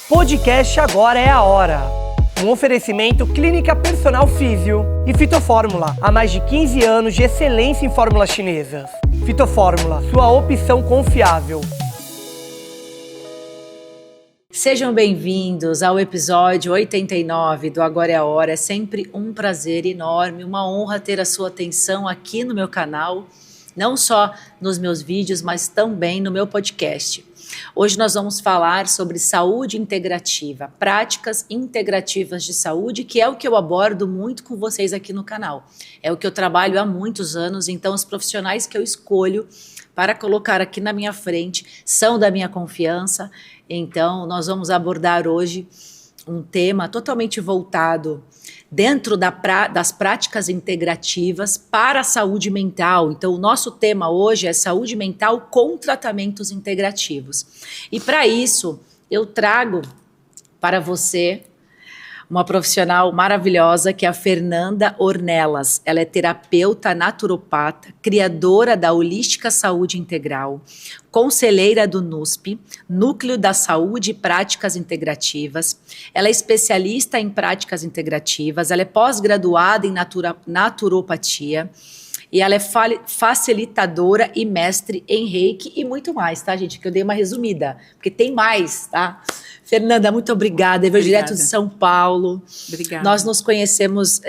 Podcast Agora é a Hora. Um oferecimento Clínica Personal Físio e Fitofórmula. Há mais de 15 anos de excelência em fórmulas chinesas. Fitofórmula, sua opção confiável. Sejam bem-vindos ao episódio 89 do Agora é a Hora. É sempre um prazer enorme, uma honra ter a sua atenção aqui no meu canal, não só nos meus vídeos, mas também no meu podcast. Hoje nós vamos falar sobre saúde integrativa, práticas integrativas de saúde, que é o que eu abordo muito com vocês aqui no canal. É o que eu trabalho há muitos anos, então os profissionais que eu escolho para colocar aqui na minha frente são da minha confiança. Então nós vamos abordar hoje um tema totalmente voltado dentro das práticas integrativas para a saúde mental. Então, o nosso tema hoje é saúde mental com tratamentos integrativos. E para isso, eu trago para você uma profissional maravilhosa que é a Fernanda Ornelas. Ela é terapeuta naturopata, criadora da Holística Saúde Integral, conselheira do NUSP, Núcleo da Saúde e Práticas Integrativas. Ela é especialista em práticas integrativas, ela é pós-graduada em naturopatia e ela é facilitadora e mestre em Reiki e muito mais, tá, gente? Que eu dei uma resumida, porque tem mais, tá? Fernanda, muito obrigada. Eu vejo direto de São Paulo. Obrigada. Nós nos conhecemos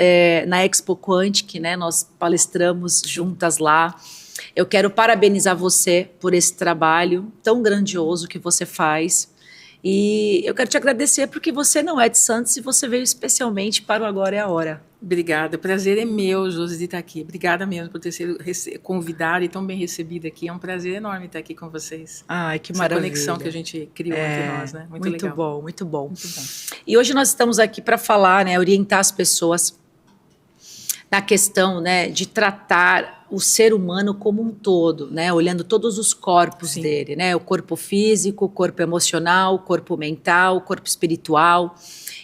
na Expo Quantic, né? Nós palestramos juntas lá. Eu quero parabenizar você por esse trabalho tão grandioso que você faz. E eu quero te agradecer porque você não é de Santos e você veio especialmente para o Agora é a Hora. Obrigada, o prazer é meu, Josi, de estar aqui. Obrigada mesmo por ter sido convidada e tão bem recebida aqui. É um prazer enorme estar aqui com vocês. Ai, que essa maravilha. Conexão que a gente criou entre nós, né? Muito legal. Bom, muito bom. Muito bom. E hoje nós estamos aqui para falar, né, orientar as pessoas na questão, né, de tratar o ser humano como um todo, né, olhando todos os corpos Sim. dele, né, o corpo físico, o corpo emocional, o corpo mental, o corpo espiritual.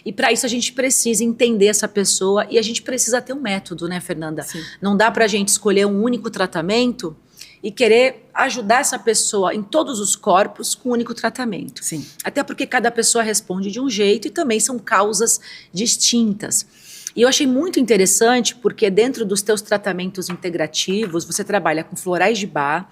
E para isso a gente precisa entender essa pessoa e a gente precisa ter um método, né, Fernanda? Sim. Não dá para a gente escolher um único tratamento e querer ajudar essa pessoa em todos os corpos com um único tratamento. Sim. Até porque cada pessoa responde de um jeito e também são causas distintas. E eu achei muito interessante porque dentro dos teus tratamentos integrativos, você trabalha com florais de Bach,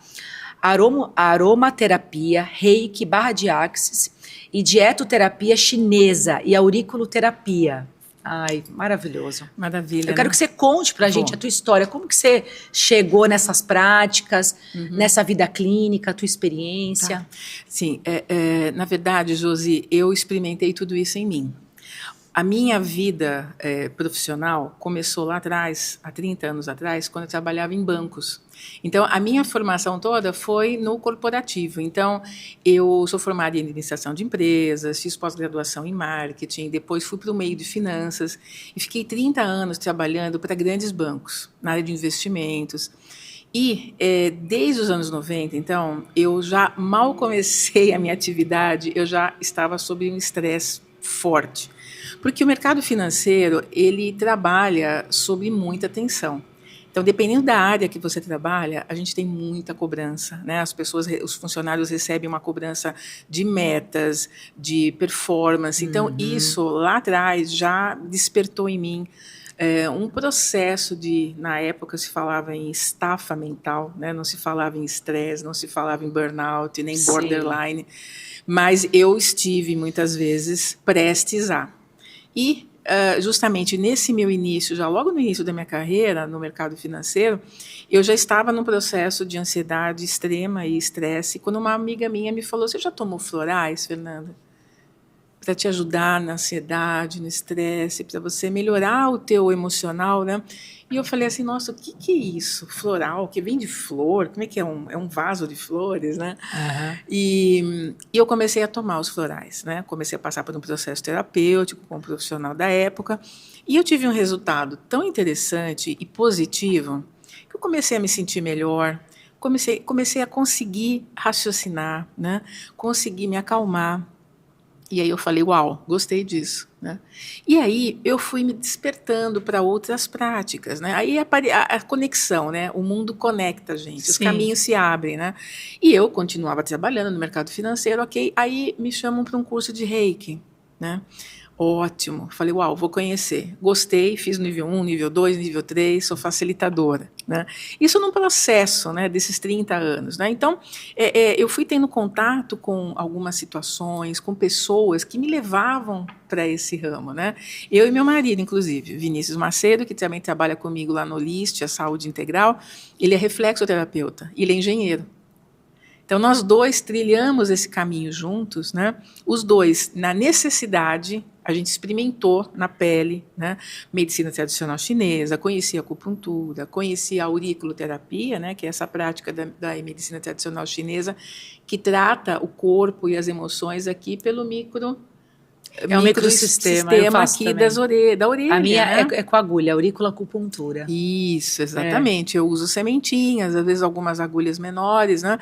aromaterapia, reiki, barra de axis e dietoterapia chinesa e auriculoterapia. Ai, maravilhoso. Maravilha. Eu quero que você conte pra gente a tua história, como que você chegou nessas práticas, nessa vida clínica, a tua experiência. Tá. Sim, na verdade, Josi, eu experimentei tudo isso em mim. A minha vida profissional começou lá atrás, há 30 anos atrás, quando eu trabalhava em bancos. Então, a minha formação toda foi no corporativo. Então, eu sou formada em administração de empresas, fiz pós-graduação em marketing, depois fui para o meio de finanças e fiquei 30 anos trabalhando para grandes bancos, na área de investimentos. E desde os anos 90, então, eu já mal comecei a minha atividade, eu já estava sob um estresse forte. Porque o mercado financeiro, ele trabalha sob muita tensão. Então, dependendo da área que você trabalha, a gente tem muita cobrança, né? As pessoas, os funcionários recebem uma cobrança de metas, de performance. Então, isso lá atrás já despertou em mim um processo de, na época se falava em estafa mental, né? Não se falava em estresse, não se falava em burnout, nem Sim. borderline, mas eu estive muitas vezes prestes a. E justamente nesse meu início, já logo no início da minha carreira no mercado financeiro, eu já estava num processo de ansiedade extrema e estresse, quando uma amiga minha me falou: você já tomou florais, Fernanda? Para te ajudar na ansiedade, no estresse, para você melhorar o teu emocional, né? E eu falei assim, nossa, o que é isso? Floral, que vem de flor? Como é que é? É um vaso de flores, né? Uhum. E eu comecei a tomar os florais, né? Comecei a passar por um processo terapêutico com um profissional da época e eu tive um resultado tão interessante e positivo que eu comecei a me sentir melhor, comecei a conseguir raciocinar, né? Conseguir me acalmar. E aí eu falei, uau, gostei disso, né? E aí eu fui me despertando para outras práticas, né? Aí a conexão, né? O mundo conecta a gente, os caminhos se abrem, né? E eu continuava trabalhando no mercado financeiro, ok? Aí me chamam para um curso de Reiki. né? Ótimo. Falei, uau, vou conhecer. Gostei, fiz nível 1, nível 2, nível 3, sou facilitadora, né? Isso num processo, né, desses 30 anos, né? Então, eu fui tendo contato com algumas situações, com pessoas que me levavam para esse ramo, né? Eu e meu marido, inclusive, Vinícius Macedo, que também trabalha comigo lá no LIST, a Saúde Integral, ele é reflexoterapeuta, ele é engenheiro. Então, nós dois trilhamos esse caminho juntos, né? Os dois, na necessidade, a gente experimentou na pele, né? Medicina tradicional chinesa, conhecia a acupuntura, conhecia a auriculoterapia, né? Que é essa prática da medicina tradicional chinesa, que trata o corpo e as emoções aqui pelo um microsistema aqui da orelha. A minha, né? é com agulha, auriculoacupuntura. Isso, exatamente. Eu uso sementinhas, às vezes algumas agulhas menores, né?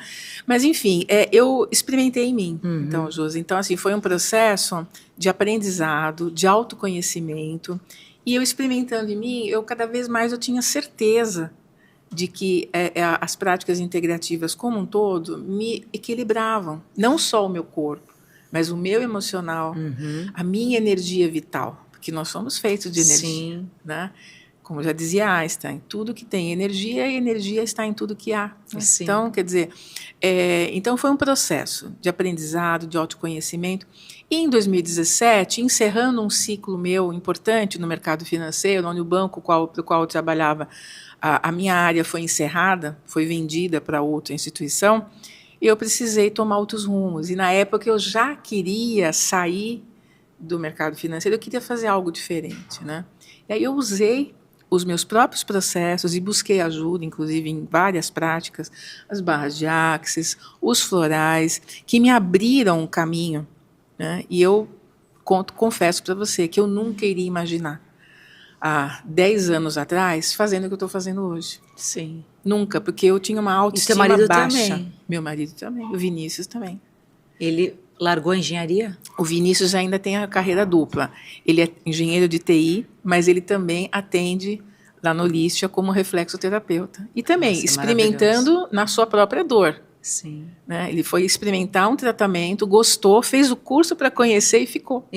Mas, enfim, eu experimentei em mim, então, Josi. Então, assim, foi um processo de aprendizado, de autoconhecimento. E eu experimentando em mim, cada vez mais eu tinha certeza de que as práticas integrativas como um todo me equilibravam. Não só o meu corpo, mas o meu emocional, a minha energia vital, porque nós somos feitos de energia, Sim. né? Como já dizia Einstein, tudo que tem energia, e energia está em tudo que há. Né? Então, quer dizer, então foi um processo de aprendizado, de autoconhecimento. E em 2017, encerrando um ciclo meu importante no mercado financeiro, onde o banco para o qual eu trabalhava, a minha área foi encerrada, foi vendida para outra instituição, eu precisei tomar outros rumos. E, na época, eu já queria sair do mercado financeiro, eu queria fazer algo diferente, né? E aí eu usei os meus próprios processos e busquei ajuda, inclusive, em várias práticas, as barras de axis, os florais, que me abriram um caminho, né? E eu confesso para você que eu nunca iria imaginar, há 10 anos atrás, fazendo o que eu estou fazendo hoje. Sim. Nunca, porque eu tinha uma autoestima baixa. Também. Meu marido também, o Vinícius também. Ele largou a engenharia? O Vinícius ainda tem a carreira dupla. Ele é engenheiro de TI, mas ele também atende lá no LIST como reflexoterapeuta. E também experimentando na sua própria dor. Sim. Né? Ele foi experimentar um tratamento, gostou, fez o curso para conhecer e ficou.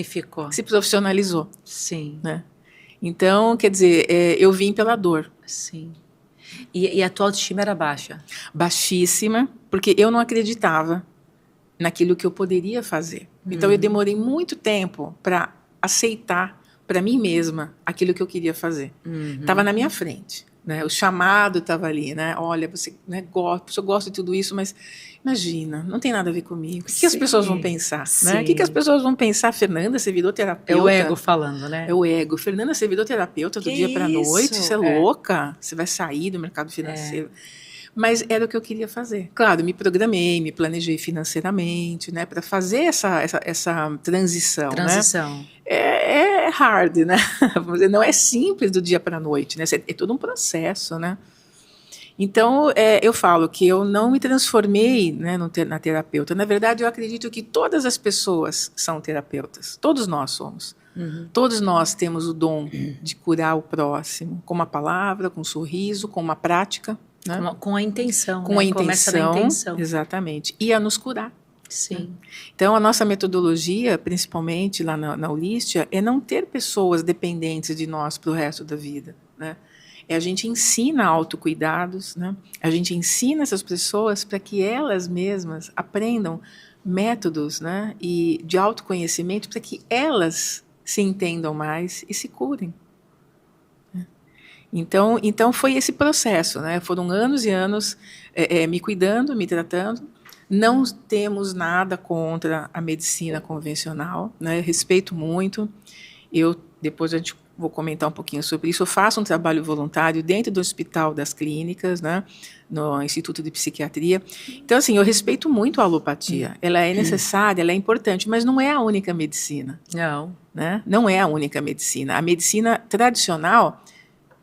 Se profissionalizou. Sim. Né? Então, quer dizer, eu vim pela dor. Sim. E a tua autoestima era baixa? Baixíssima, porque eu não acreditava naquilo que eu poderia fazer. Então, eu demorei muito tempo para aceitar para mim mesma aquilo que eu queria fazer. Estava na minha frente. Né? O chamado estava ali, né? Olha, você, né, eu gosto de tudo isso, mas imagina, não tem nada a ver comigo. O que as pessoas vão pensar? Né? O que as pessoas vão pensar? Fernanda, você virou terapeuta? É o ego falando, né? É o ego. Fernanda, você virou terapeuta do dia para a noite? Você é louca? Você vai sair do mercado financeiro? Mas era o que eu queria fazer. Claro, me programei, me planejei financeiramente, né, para fazer essa transição. Né? É hard, né? Não é simples do dia para a noite, né? É todo um processo, né? Então, eu falo que eu não me transformei, né, na terapeuta. Na verdade, eu acredito que todas as pessoas são terapeutas. Todos nós somos. Todos nós temos o dom de curar o próximo, com uma palavra, com um sorriso, com uma prática. Né? Com a intenção. Com a intenção. Começa na intenção. Exatamente. E a nos curar. Sim. Então, a nossa metodologia, principalmente lá na Holistia, é não ter pessoas dependentes de nós para o resto da vida. Né? A gente ensina autocuidados, né? A gente ensina essas pessoas para que elas mesmas aprendam métodos, né, e de autoconhecimento para que elas se entendam mais e se curem. Então foi esse processo, né? Foram anos e anos me cuidando, me tratando. Não temos nada contra a medicina convencional, né? Respeito muito. Depois a gente vou comentar um pouquinho sobre isso. Eu faço um trabalho voluntário dentro do Hospital das Clínicas, né? No Instituto de Psiquiatria. Então, assim, eu respeito muito a alopatia. Ela é necessária, ela é importante, mas não é a única medicina. Não. Né? Não é a única medicina. A medicina tradicional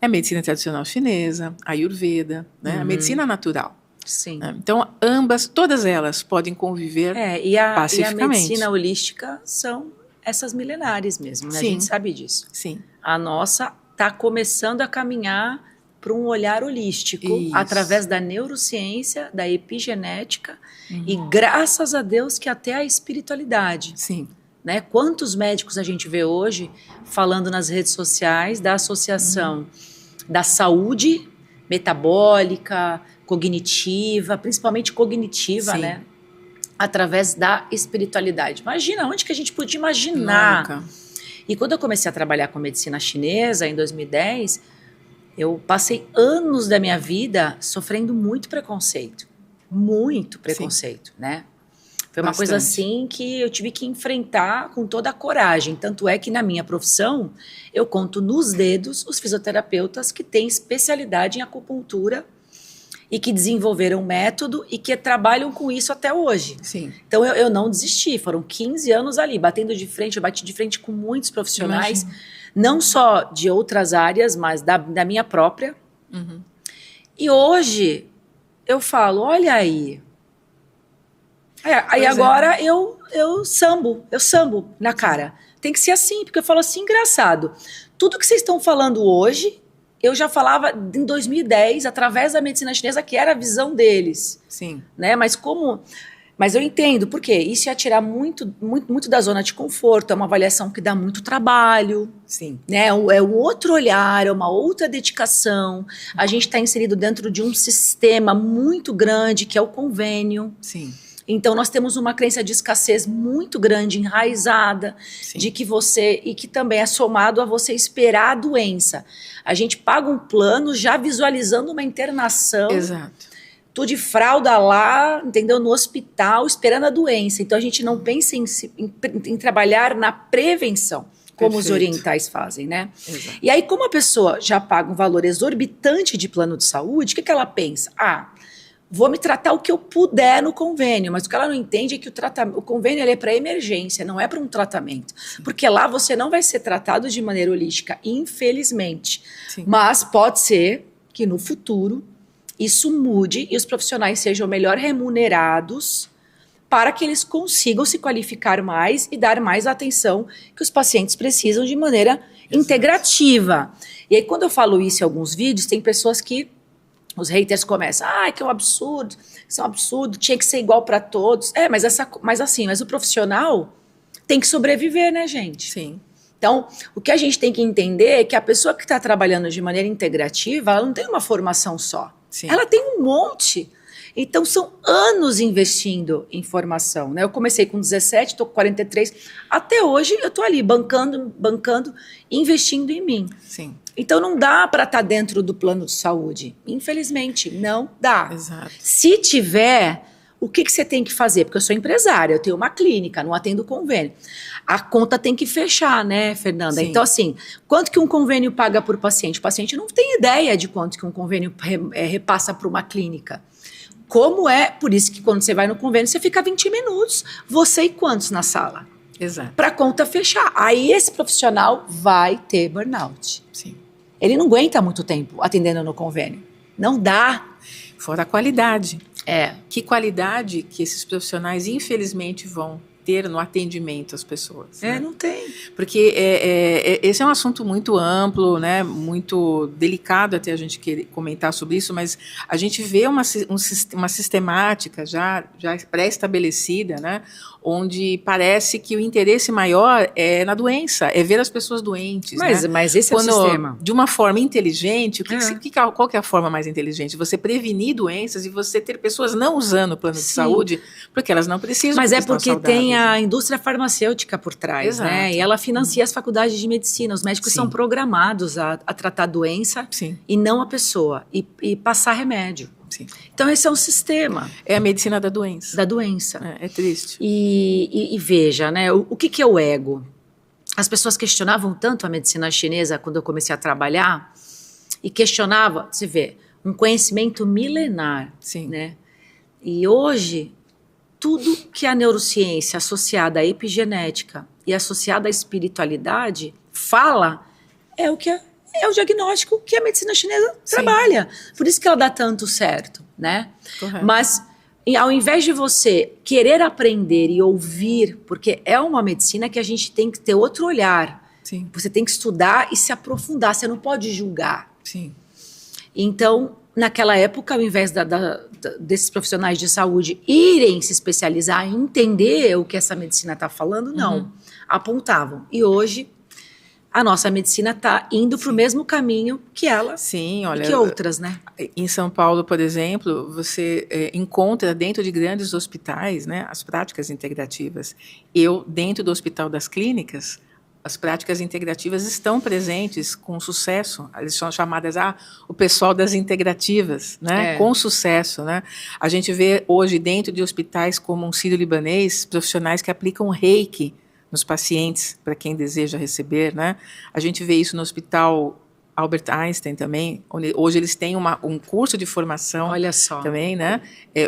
é a medicina tradicional chinesa, a Ayurveda, né? A medicina natural. Sim. Né? Então, todas elas podem conviver pacificamente. E a medicina holística são essas milenares mesmo, né? Sim. A gente sabe disso. Sim. A nossa está começando a caminhar para um olhar holístico, Isso. através da neurociência, da epigenética, e graças a Deus que até a espiritualidade. Sim. né? Quantos médicos a gente vê hoje falando nas redes sociais da associação da saúde metabólica, cognitiva, principalmente cognitiva, né? Através da espiritualidade. Imagina, onde que a gente podia imaginar? Nunca. E quando eu comecei a trabalhar com medicina chinesa, em 2010, eu passei anos da minha vida sofrendo muito preconceito. Muito preconceito, né? Foi uma coisa assim que eu tive que enfrentar com toda a coragem. Tanto é que na minha profissão, eu conto nos dedos os fisioterapeutas que têm especialidade em acupuntura e que desenvolveram método e que trabalham com isso até hoje. Sim. Então eu não desisti, foram 15 anos ali, batendo de frente, eu bati de frente com muitos profissionais, não só de outras áreas, mas da minha própria. E hoje eu falo, olha aí, aí agora eu sambo na cara. Tem que ser assim, porque eu falo assim, engraçado, tudo que vocês estão falando hoje, eu já falava em 2010, através da medicina chinesa, que era a visão deles. Sim. Né? Mas eu entendo, por quê? Isso ia tirar muito da zona de conforto, é uma avaliação que dá muito trabalho. Sim. Né? É um outro olhar, é uma outra dedicação. A gente está inserido dentro de um sistema muito grande, que é o convênio. Sim. Então, nós temos uma crença de escassez muito grande, enraizada, de que e que também é somado a você esperar a doença. A gente paga um plano já visualizando uma internação. Exato. Tô de fralda lá, entendeu? No hospital, esperando a doença. Então, a gente não pensa em trabalhar na prevenção, como os orientais fazem, né? Exato. E aí, como a pessoa já paga um valor exorbitante de plano de saúde, o que ela pensa? Vou me tratar o que eu puder no convênio, mas o que ela não entende é que o convênio ele é para emergência, não é para um tratamento. Porque lá você não vai ser tratado de maneira holística, infelizmente. Sim. Mas pode ser que no futuro isso mude e os profissionais sejam melhor remunerados para que eles consigam se qualificar mais e dar mais atenção que os pacientes precisam de maneira integrativa. E aí quando eu falo isso em alguns vídeos, tem pessoas que os haters começam, que é um absurdo, isso é um absurdo, tinha que ser igual para todos. Mas o profissional tem que sobreviver, né, gente? Sim. Então, o que a gente tem que entender é que a pessoa que está trabalhando de maneira integrativa, ela não tem uma formação só. Sim. Ela tem um monte. Então, são anos investindo em formação, né? Eu comecei com 17, estou com 43. Até hoje, eu estou ali, bancando, investindo em mim. Sim. Então, não dá para estar dentro do plano de saúde. Infelizmente, não dá. Exato. Se tiver, o que você tem que fazer? Porque eu sou empresária, eu tenho uma clínica, não atendo convênio. A conta tem que fechar, né, Fernanda? Sim. Então, assim, quanto que um convênio paga por paciente? O paciente não tem ideia de quanto que um convênio repassa para uma clínica. Como por isso que quando você vai no convênio, você fica 20 minutos, você e quantos na sala? Exato. Para a conta fechar. Aí esse profissional vai ter burnout. Sim. Ele não aguenta muito tempo atendendo no convênio. Não dá. Fora a qualidade. É. Que qualidade que esses profissionais, infelizmente, vão ter no atendimento às pessoas. Né? Não tem. Porque esse é um assunto muito amplo, né? Muito delicado até a gente querer comentar sobre isso, mas a gente vê uma sistemática já pré-estabelecida, né? Onde parece que o interesse maior é na doença, é ver as pessoas doentes. Mas esse é o sistema. De uma forma inteligente, qual que é a forma mais inteligente? Você prevenir doenças e você ter pessoas não usando o plano de saúde, porque elas não precisam. Mas é porque tem a indústria farmacêutica por trás, Exato. né? E ela financia as faculdades de medicina. Os médicos são programados a tratar a doença e não a pessoa, e passar remédio. Sim. Então esse é um sistema. É a medicina da doença. Da doença. É triste. E veja, né? O que é o ego? As pessoas questionavam tanto a medicina chinesa quando eu comecei a trabalhar, e questionava, você vê, um conhecimento milenar. Sim. Né? E hoje, tudo que a neurociência associada à epigenética e associada à espiritualidade fala é o diagnóstico que a medicina chinesa trabalha. Por isso que ela dá tanto certo, né? Correto. Mas ao invés de você querer aprender e ouvir, porque é uma medicina que a gente tem que ter outro olhar. Sim. Você tem que estudar e se aprofundar, você não pode julgar. Sim. Então, naquela época, ao invés desses profissionais de saúde irem se especializar, entender o que essa medicina está falando, não. Apontavam. E hoje, a nossa medicina está indo para o mesmo caminho que ela Sim, olha, e que outras, né? Em São Paulo, por exemplo, você encontra dentro de grandes hospitais, né, as práticas integrativas. Dentro do Hospital das Clínicas, as práticas integrativas estão presentes com sucesso. Eles são chamadas o pessoal das integrativas, né? Com sucesso, né? A gente vê hoje dentro de hospitais como um Sírio-Libanês profissionais que aplicam reiki nos pacientes para quem deseja receber, né? A gente vê isso no Hospital Albert Einstein também. Hoje eles têm um curso de formação. Olha só. Também, né?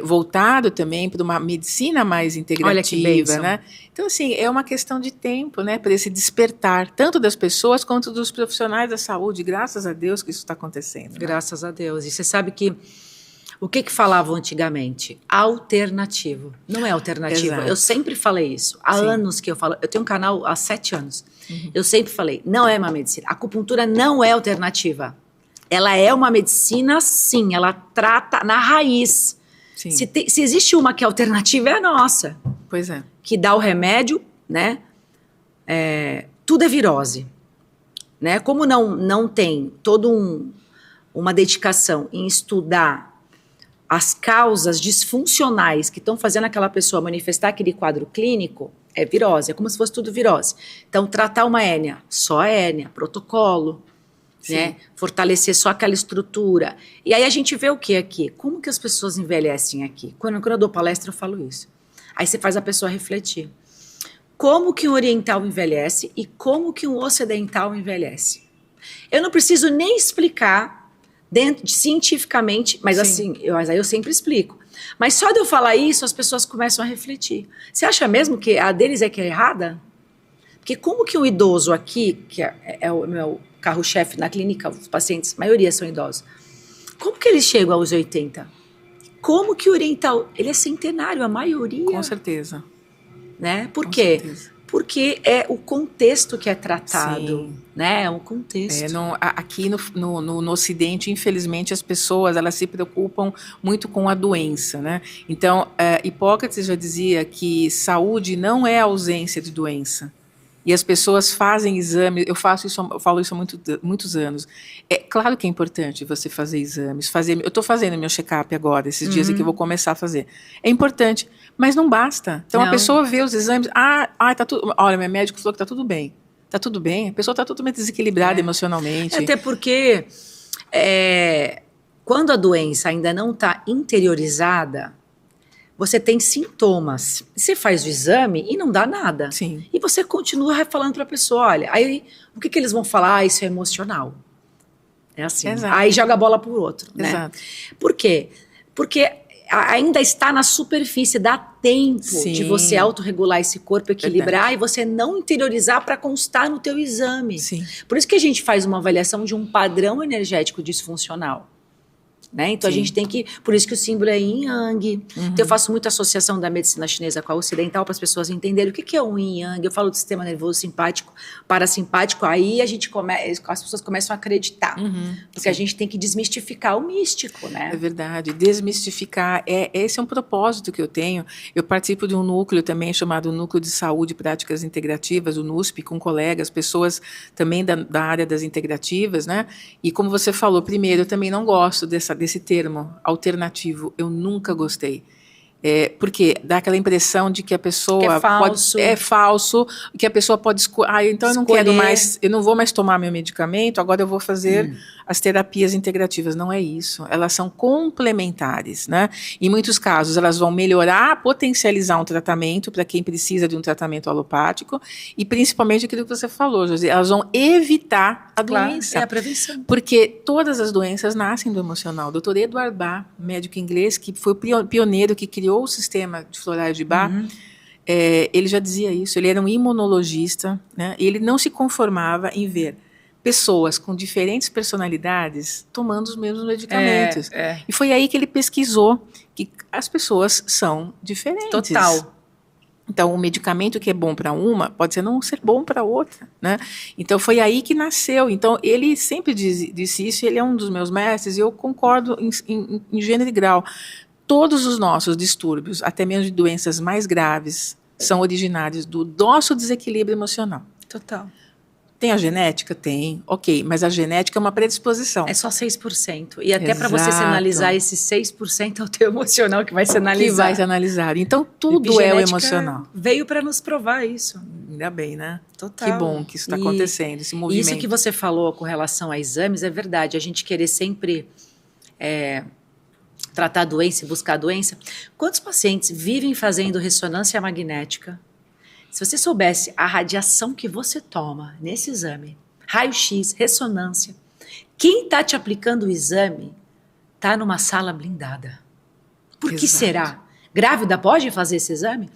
Voltado também para uma medicina mais integrativa. Olha que bênção. Né? Então, assim, é uma questão de tempo, né? Para esse despertar, tanto das pessoas quanto dos profissionais da saúde. Graças a Deus que isso está acontecendo. Né? Graças a Deus. E você sabe que o que falavam antigamente? Alternativo. Não é alternativa. Exato. Eu sempre falei isso. Há anos que eu falo. Eu tenho um canal há 7 anos. Eu sempre falei, não é uma medicina. A acupuntura não é alternativa. Ela é uma medicina, sim. Ela trata na raiz. Sim. Se existe uma que é alternativa, é a nossa. Pois é. Que dá o remédio, né? Tudo é virose. Né? Como não tem toda uma dedicação em estudar as causas disfuncionais que estão fazendo aquela pessoa manifestar aquele quadro clínico, é virose, é como se fosse tudo virose. Então, tratar uma hérnia, só a hérnia, protocolo, né? Fortalecer só aquela estrutura. E aí a gente vê o que aqui? Como que as pessoas envelhecem aqui? Quando eu dou palestra, eu falo isso. Aí você faz a pessoa refletir. Como que um oriental envelhece e como que um ocidental envelhece? Eu não preciso nem explicar cientificamente, mas assim, aí eu sempre explico. Mas só de eu falar isso, as pessoas começam a refletir. Você acha mesmo que a deles é que é errada? Porque como que o idoso aqui, que é o meu carro-chefe na clínica, os pacientes, a maioria são idosos, como que eles chegam aos 80? Como que o oriental, ele é centenário, a maioria. Com certeza. Né? Por quê? Certeza. Porque é o contexto que é tratado, né? É um contexto. Aqui no Ocidente, infelizmente, as pessoas elas se preocupam muito com a doença, né? Então, Hipócrates já dizia que saúde não é ausência de doença. E as pessoas fazem exames, eu falo isso há muitos anos. É claro que é importante você fazer exames, eu estou fazendo meu check-up agora, esses dias aqui eu vou começar a fazer. É importante, mas não basta. Então a pessoa vê os exames, tá tudo, olha, meu médico falou que tá tudo bem. Tá tudo bem, a pessoa está totalmente desequilibrada emocionalmente. Até porque quando a doença ainda não está interiorizada, você tem sintomas. Você faz o exame e não dá nada. Sim. E você continua falando para a pessoa, olha, aí o que eles vão falar? Isso é emocional. É assim. Exato. Aí joga a bola para o outro. Né? Exato. Por quê? Porque ainda está na superfície, dá tempo de você autorregular esse corpo, equilibrar e você não interiorizar para constar no teu exame. Sim. Por isso que a gente faz uma avaliação de um padrão energético disfuncional. Né? Então a gente tem que, por isso que o símbolo é Yin Yang. Então eu faço muita associação da medicina chinesa com a ocidental para as pessoas entenderem o que é o Yin Yang. Eu falo do sistema nervoso simpático, parasimpático, aí as pessoas começam a acreditar, porque a gente tem que desmistificar o místico, né? É verdade, desmistificar, esse é um propósito que eu tenho. Eu participo de um núcleo também chamado Núcleo de Saúde e Práticas Integrativas, o NUSP, com colegas, pessoas também da área das integrativas, né? E como você falou, primeiro, eu também não gosto desse termo alternativo, eu nunca gostei. Porque dá aquela impressão de que a pessoa é falso, que a pessoa pode então eu não quero mais, eu não vou mais tomar meu medicamento, agora eu vou fazer as terapias integrativas. Não é isso, elas são complementares, né? Em muitos casos elas vão melhorar, potencializar um tratamento para quem precisa de um tratamento alopático e principalmente aquilo que você falou, Josi, elas vão evitar a doença. É a prevenção. Porque todas as doenças nascem do emocional. O Dr. Edward Bach, médico inglês, que foi o pioneiro que criou o sistema de florais de Bach, ele já dizia isso, ele era um imunologista, né? E ele não se conformava em ver pessoas com diferentes personalidades tomando os mesmos medicamentos. E foi aí que ele pesquisou que as pessoas são diferentes. Total. Então, o medicamento que é bom para uma pode não ser bom para outra, né? Então, foi aí que nasceu. Então, ele sempre disse isso, ele é um dos meus mestres, e eu concordo em gênero e grau. Todos os nossos distúrbios, até mesmo de doenças mais graves, são originários do nosso desequilíbrio emocional. Total. Tem a genética? Tem, ok, mas a genética é uma predisposição. É só 6%. E até para você se analisar, esse 6% é o teu emocional que vai se analisar. Que vai se analisar. Então, tudo é o emocional. Veio para nos provar isso. Ainda bem, né? Total. Que bom que isso está acontecendo, esse movimento. Isso que você falou com relação a exames é verdade. A gente querer sempre tratar a doença e buscar a doença. Quantos pacientes vivem fazendo ressonância magnética? Se você soubesse a radiação que você toma nesse exame, raio-x, ressonância, quem está te aplicando o exame está numa sala blindada. Por que será? Grávida pode fazer esse exame?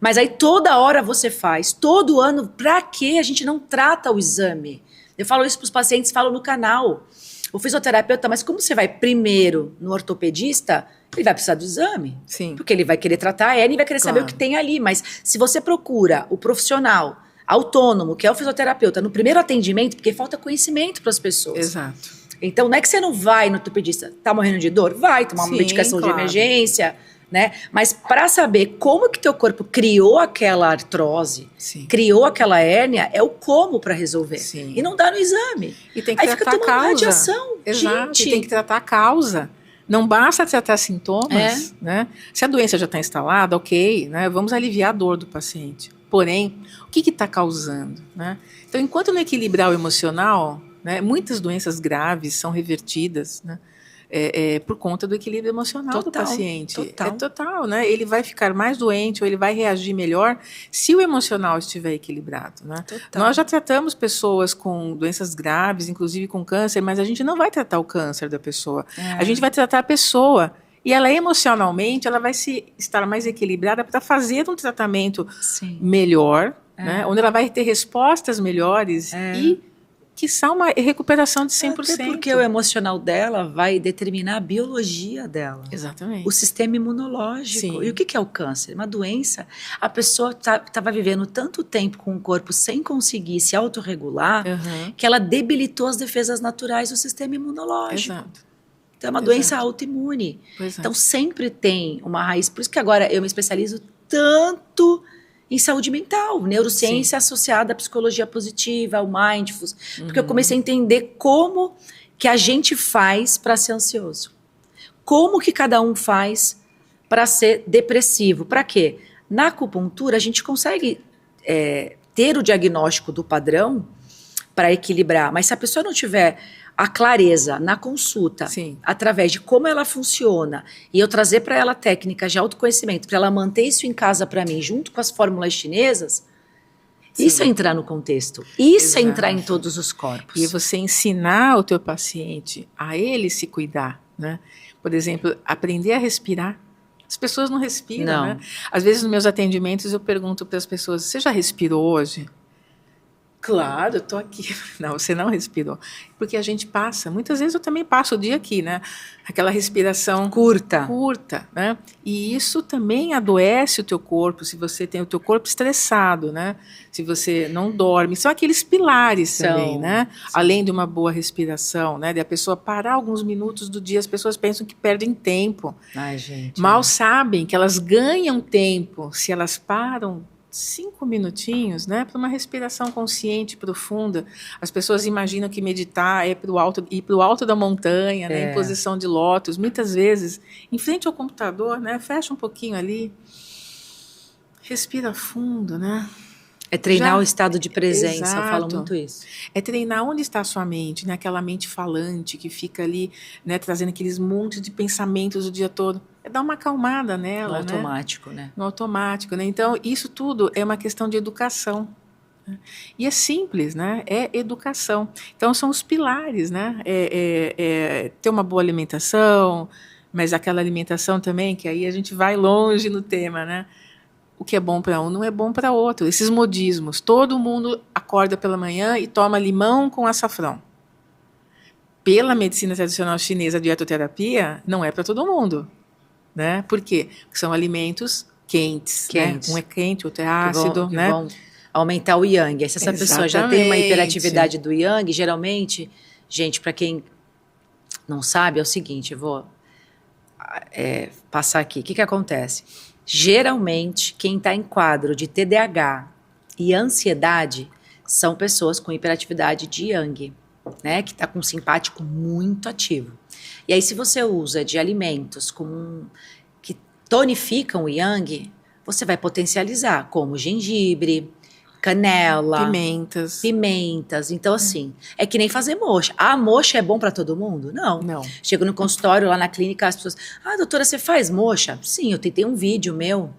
Mas aí toda hora você faz, todo ano, para que a gente não trata o exame? Eu falo isso para os pacientes, falo no canal. O fisioterapeuta, mas como você vai primeiro no ortopedista, ele vai precisar do exame. Sim. Porque ele vai querer tratar a hernia e vai querer saber o que tem ali. Mas se você procura o profissional autônomo, que é o fisioterapeuta, no primeiro atendimento, porque falta conhecimento para as pessoas. Exato. Então não é que você não vai no ortopedista, tá morrendo de dor? Vai tomar uma medicação de emergência, né? Mas para saber como que teu corpo criou aquela artrose, criou aquela hérnia, é o como para resolver. Sim. E não dá no exame. E tem que aí tratar fica tomando a causa. radiação. Exato. Gente. E tem que tratar a causa. Não basta tratar sintomas, né? Se a doença já está instalada, ok, né? Vamos aliviar a dor do paciente. Porém, o que está causando, né? Então, enquanto não equilibrar o emocional, né, muitas doenças graves são revertidas, né? Por conta do equilíbrio emocional do paciente. Total. É total, né? Ele vai ficar mais doente ou ele vai reagir melhor se o emocional estiver equilibrado, né? Nós já tratamos pessoas com doenças graves, inclusive com câncer, mas a gente não vai tratar o câncer da pessoa. A gente vai tratar a pessoa. E ela emocionalmente, ela vai estar mais equilibrada para fazer um tratamento melhor, né? Onde ela vai ter respostas melhores e quiçá uma recuperação de 100%. Até porque o emocional dela vai determinar a biologia dela. Exatamente. O sistema imunológico. Sim. E o que é o câncer? Uma doença. A pessoa estava vivendo tanto tempo com o corpo sem conseguir se autorregular que ela debilitou as defesas naturais do sistema imunológico. Exato. Então é uma doença autoimune. Então sempre tem uma raiz. Por isso que agora eu me especializo tanto em saúde mental, neurociência associada à psicologia positiva, ao mindfulness, porque eu comecei a entender como que a gente faz para ser ansioso. Como que cada um faz para ser depressivo. Para quê? Na acupuntura, a gente consegue ter o diagnóstico do padrão para equilibrar, mas se a pessoa não tiver a clareza na consulta, através de como ela funciona, e eu trazer para ela técnicas de autoconhecimento, para ela manter isso em casa para mim, junto com as fórmulas chinesas, isso é entrar no contexto. Isso é entrar em todos os corpos. E você ensinar o teu paciente a ele se cuidar, né? Por exemplo, aprender a respirar. As pessoas não respiram, né? Às vezes, nos meus atendimentos, eu pergunto para as pessoas, você já respirou hoje? Claro, eu tô aqui. Não, você não respirou. Porque a gente passa, muitas vezes eu também passo o dia aqui, né? Aquela respiração curta, né? E isso também adoece o teu corpo, se você tem o teu corpo estressado, né? Se você não dorme. São aqueles pilares também, né? Além de uma boa respiração, né? De a pessoa parar alguns minutos do dia, as pessoas pensam que perdem tempo. Ai, gente. Mal sabem que elas ganham tempo se elas param 5 minutinhos, né, para uma respiração consciente, profunda. As pessoas imaginam que meditar é ir para o alto da montanha, né, em posição de lótus. Muitas vezes, em frente ao computador, né, fecha um pouquinho ali, respira fundo, né. É treinar o estado de presença, eu falo muito isso. É treinar onde está a sua mente, né, aquela mente falante que fica ali, né, trazendo aqueles montes de pensamentos o dia todo. É dar uma acalmada nela, no automático, né? No automático, né? Então, isso tudo é uma questão de educação. Né? E é simples, né? É educação. Então, são os pilares, né? Ter uma boa alimentação, mas aquela alimentação também, que aí a gente vai longe no tema, né? O que é bom para um não é bom para outro. Esses modismos. Todo mundo acorda pela manhã e toma limão com açafrão. Pela medicina tradicional chinesa, a dietoterapia, não é para todo mundo. Né? Por quê? Porque são alimentos quentes. Quentes. Né? Um é quente, outro é ácido, que né? vão aumentar o yang. Se essa pessoa já tem uma hiperatividade do yang, geralmente, gente, para quem não sabe, é o seguinte, eu vou passar aqui. O que acontece? Geralmente, quem está em quadro de TDAH e ansiedade são pessoas com hiperatividade de yang, né? Que está com um simpático muito ativo. E aí, se você usa de alimentos que tonificam o yang, você vai potencializar, como gengibre, canela, pimentas. Então, assim, é que nem fazer moxa. Ah, moxa é bom para todo mundo? Não. Chego no consultório, lá na clínica, as pessoas... Ah, doutora, você faz moxa? Sim, eu tentei um vídeo meu,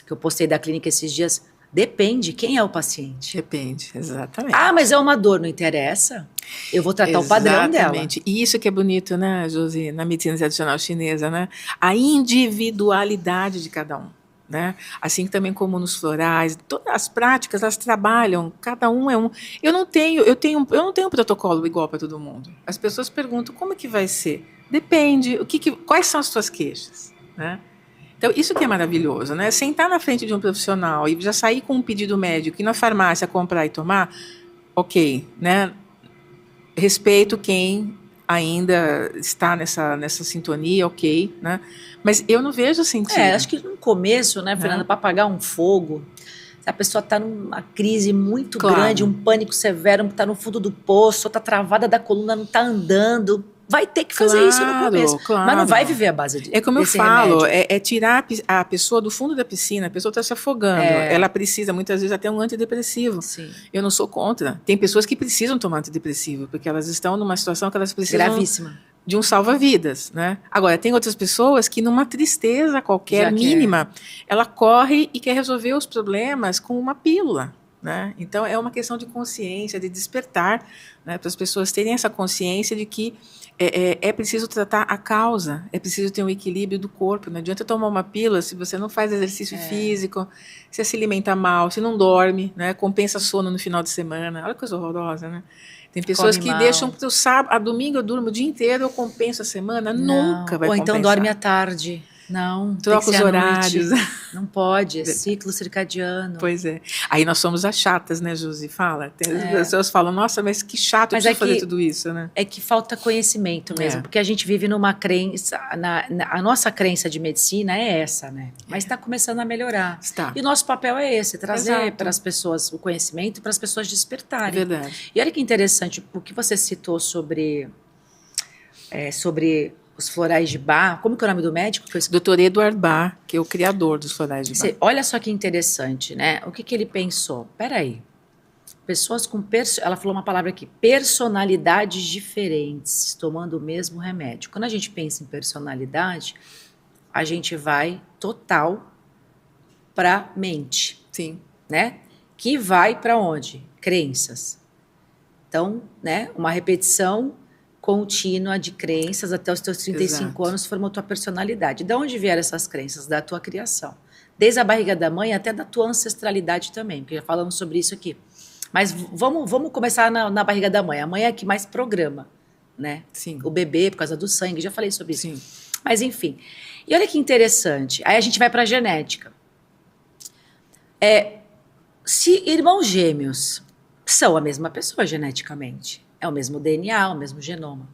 que eu postei da clínica esses dias. Depende, quem é o paciente? Depende, exatamente. Ah, mas é uma dor, não interessa. Eu vou tratar o padrão dela. Exatamente. E isso que é bonito, né, Josi, na medicina tradicional chinesa, né? A individualidade de cada um. Né? Assim também como nos florais, todas as práticas elas trabalham, cada um é um. Eu não tenho um protocolo igual para todo mundo. As pessoas perguntam como é que vai ser. Depende. Quais são as suas queixas, né? Então isso que é maravilhoso, né? Sentar na frente de um profissional e já sair com um pedido médico e na farmácia comprar e tomar, ok, né? Respeito quem ainda está nessa sintonia, ok, né? Mas eu não vejo sentido. Acho que no começo, né, Fernanda, para apagar um fogo, se a pessoa está numa crise muito grande, um pânico severo, está no fundo do poço, está travada da coluna, não está andando, vai ter que fazer isso no começo. Mas não vai viver a base de É como eu falo, é tirar a pessoa do fundo da piscina, a pessoa está se afogando. Ela precisa, muitas vezes, até um antidepressivo. Sim. Eu não sou contra. Tem pessoas que precisam tomar antidepressivo, porque elas estão numa situação que elas precisam... Gravíssima. De um salva-vidas, né? Agora, tem outras pessoas que numa tristeza qualquer, mínima, ela corre e quer resolver os problemas com uma pílula, né? Então, é uma questão de consciência, de despertar, né? Para as pessoas terem essa consciência de que é preciso tratar a causa, é preciso ter um equilíbrio do corpo. Não adianta tomar uma pílula se você não faz exercício físico, se alimenta mal, se não dorme, né? Compensa sono no final de semana. Olha que coisa horrorosa, né? Tem pessoas que deixam para o sábado, a domingo eu durmo o dia inteiro, eu compenso a semana, nunca vai compensar. Ou então dorme à tarde. Não, troca os horários. Não pode, é ciclo circadiano. Pois é. Aí nós somos as chatas, né, Josi? Fala. As pessoas falam, nossa, mas que chato, eu preciso fazer tudo isso, né? É que falta conhecimento mesmo, porque a gente vive numa crença, a nossa crença de medicina é essa, né? Mas está começando a melhorar. Está. E o nosso papel é esse, trazer para as pessoas o conhecimento, para as pessoas despertarem. Verdade. E olha que interessante, o que você citou sobre os florais de Bach. Como que é o nome do médico? Dr. Edward Bach, que é o criador dos florais de Bach. Olha só que interessante, né? O que ele pensou? Peraí. Pessoas com... Ela falou uma palavra aqui. Personalidades diferentes, tomando o mesmo remédio. Quando a gente pensa em personalidade, a gente vai total para mente. Sim. Né? Que vai para onde? Crenças. Então, né? Uma repetição contínua de crenças até os teus 35 anos formou tua personalidade. De onde vieram essas crenças? Da tua criação. Desde a barriga da mãe até da tua ancestralidade também, porque já falamos sobre isso aqui. Mas vamos começar na barriga da mãe. A mãe é a que mais programa, né? Sim. O bebê, por causa do sangue, já falei sobre isso. Sim. Mas enfim. E olha que interessante. Aí a gente vai para a genética. Se irmãos gêmeos são a mesma pessoa geneticamente, é o mesmo DNA, o mesmo genoma.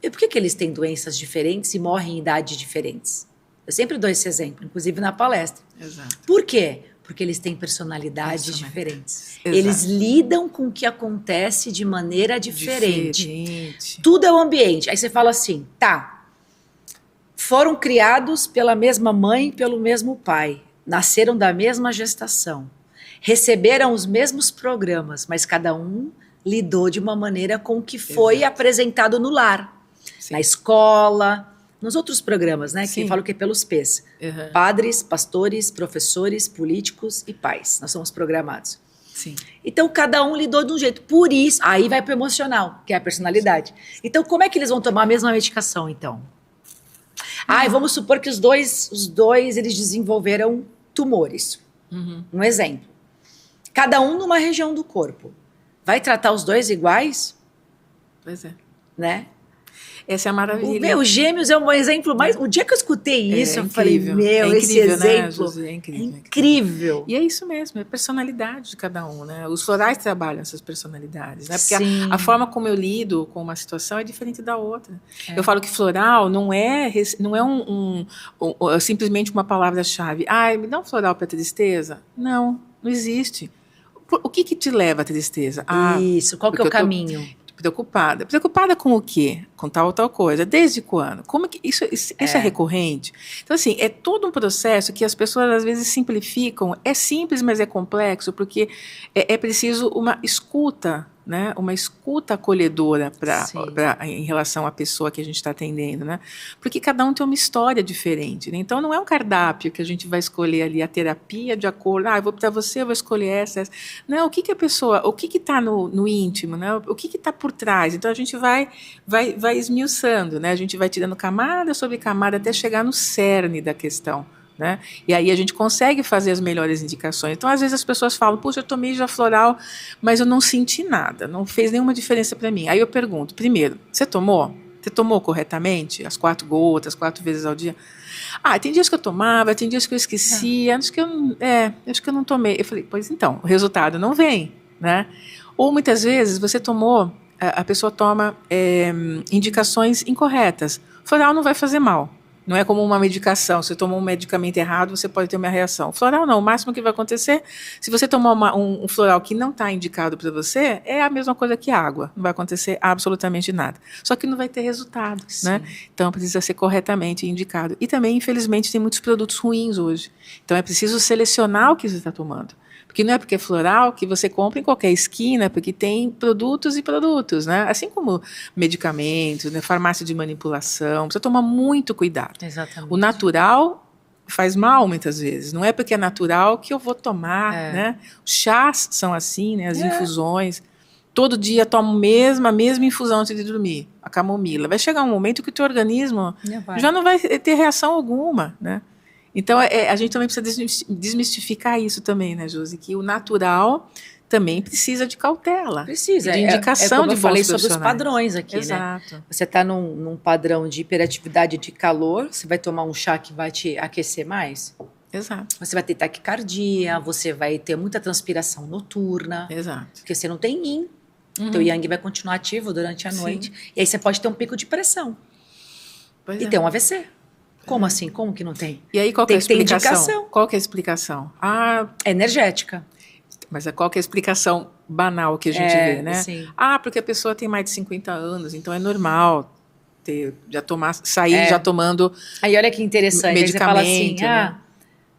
E por que eles têm doenças diferentes e morrem em idades diferentes? Eu sempre dou esse exemplo, inclusive na palestra. Exato. Por quê? Porque eles têm personalidades diferentes. Exato. Eles lidam com o que acontece de maneira diferente. Tudo é o ambiente. Aí você fala assim, tá, foram criados pela mesma mãe, pelo mesmo pai, nasceram da mesma gestação, receberam os mesmos programas, mas cada um lidou de uma maneira com o que foi apresentado no lar, na escola, nos outros programas, né? Que falam que é pelos P's. Padres, pastores, professores, políticos e pais. Nós somos programados. Sim. Então, cada um lidou de um jeito. Por isso, aí vai para o emocional, que é a personalidade. Então, como é que eles vão tomar a mesma medicação, então? Vamos supor que os dois eles desenvolveram tumores. Um exemplo. Cada um numa região do corpo. Vai tratar os dois iguais? Pois é. Né? Essa é a maravilha. Os Gêmeos é um exemplo mais... O dia que eu escutei isso, eu falei, esse exemplo Né, é incrível. é incrível. E é isso mesmo, é a personalidade de cada um, né? Os florais trabalham essas personalidades, né? Porque a forma como eu lido com uma situação é diferente da outra. Eu falo que floral não é simplesmente uma palavra-chave. Me dá um floral para tristeza? Não existe. O que te leva à tristeza? Isso, qual que é o caminho? Preocupada. Preocupada com o quê? Com tal ou tal coisa. Desde quando? Como que isso é recorrente? Então, assim, é todo um processo que as pessoas às vezes simplificam. É simples, mas é complexo, porque é preciso uma escuta, né? Uma escuta acolhedora em relação à pessoa que a gente está atendendo, né? Porque cada um tem uma história diferente, né? Então, não é um cardápio que a gente vai escolher ali a terapia de acordo, eu vou para você, eu vou escolher essa. Não, o que a pessoa, o que está no íntimo, né? O que está por trás? Então, a gente vai esmiuçando, né? A gente vai tirando camada sobre camada até chegar no cerne da questão. Né? E aí a gente consegue fazer as melhores indicações. Então, às vezes as pessoas falam, puxa, eu tomei já floral, mas eu não senti nada, não fez nenhuma diferença para mim. Aí eu pergunto, primeiro, você tomou? Você tomou corretamente? As 4 gotas, 4 vezes ao dia? Tem dias que eu tomava, tem dias que eu esquecia, acho que eu não tomei. Eu falei, pois então, o resultado não vem, né? Ou muitas vezes você tomou, a pessoa toma indicações incorretas. Floral não vai fazer mal. Não é como uma medicação. Se você tomou um medicamento errado, você pode ter uma reação. Floral não. O máximo que vai acontecer, se você tomar um floral que não está indicado para você, é a mesma coisa que água. Não vai acontecer absolutamente nada. Só que não vai ter resultado, né? Então, precisa ser corretamente indicado. E também, infelizmente, tem muitos produtos ruins hoje. Então, é preciso selecionar o que você está tomando. Porque não é porque é floral que você compra em qualquer esquina, porque tem produtos e produtos, né? Assim como medicamentos, né? Farmácia de manipulação, precisa tomar muito cuidado. Exatamente. O natural faz mal muitas vezes, não é porque é natural que eu vou tomar, né? Os chás são assim, né? As infusões. Todo dia tomo a mesma infusão antes de dormir, a camomila. Vai chegar um momento que o teu organismo já não vai ter reação alguma, né? Então, a gente também precisa desmistificar isso também, né, Josi? Que o natural também precisa de cautela. Precisa. De indicação como de eu falei bons sobre os padrões aqui, Exato. Né? Você está num padrão de hiperatividade de calor, você vai tomar um chá que vai te aquecer mais? Exato. Você vai ter taquicardia, você vai ter muita transpiração noturna. Exato. Porque você não tem yin. Teu yang vai continuar ativo durante a noite. E aí você pode ter um pico de pressão. E ter um AVC. Como assim? Como que não tem? E aí qual que é a explicação? Indicação. Qual que é a explicação? É energética. Mas qual que é a explicação banal que a gente vê, né? Sim. Porque a pessoa tem mais de 50 anos, então é normal sair já tomando aí olha que interessante, medicamento. Aí você fala assim, né?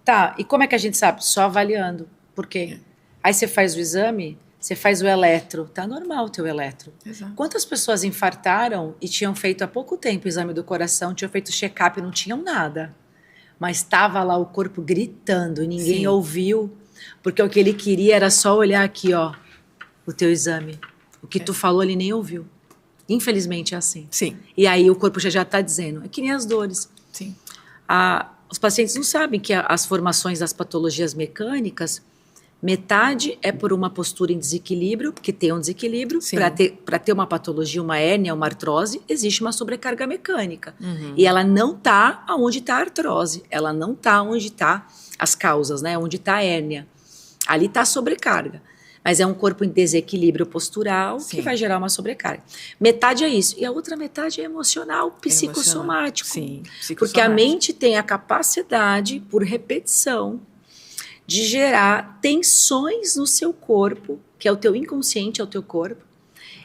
Tá, e como é que a gente sabe? Só avaliando. Por quê? Aí você faz o exame, você faz o eletro, tá normal o teu eletro. Exato. Quantas pessoas infartaram e tinham feito há pouco tempo o exame do coração, tinham feito check-up e não tinham nada. Mas estava lá o corpo gritando e ninguém ouviu, porque o que ele queria era só olhar aqui, ó, o teu exame. O que tu falou ele nem ouviu. Infelizmente é assim. Sim. E aí o corpo já está dizendo, é que nem as dores. Sim. Os pacientes não sabem que as formações das patologias mecânicas, metade é por uma postura em desequilíbrio, porque tem um desequilíbrio. Para ter uma patologia, uma hérnia, uma artrose, existe uma sobrecarga mecânica. E ela não está onde está a artrose, ela não está onde está as causas, né? Onde está a hérnia. Ali está a sobrecarga. Mas é um corpo em desequilíbrio postural que vai gerar uma sobrecarga. Metade é isso. E a outra metade é emocional, psicossomático. Sim, psicossomático. Porque a mente tem a capacidade, por repetição, de gerar tensões no seu corpo, que é o teu inconsciente, é o teu corpo.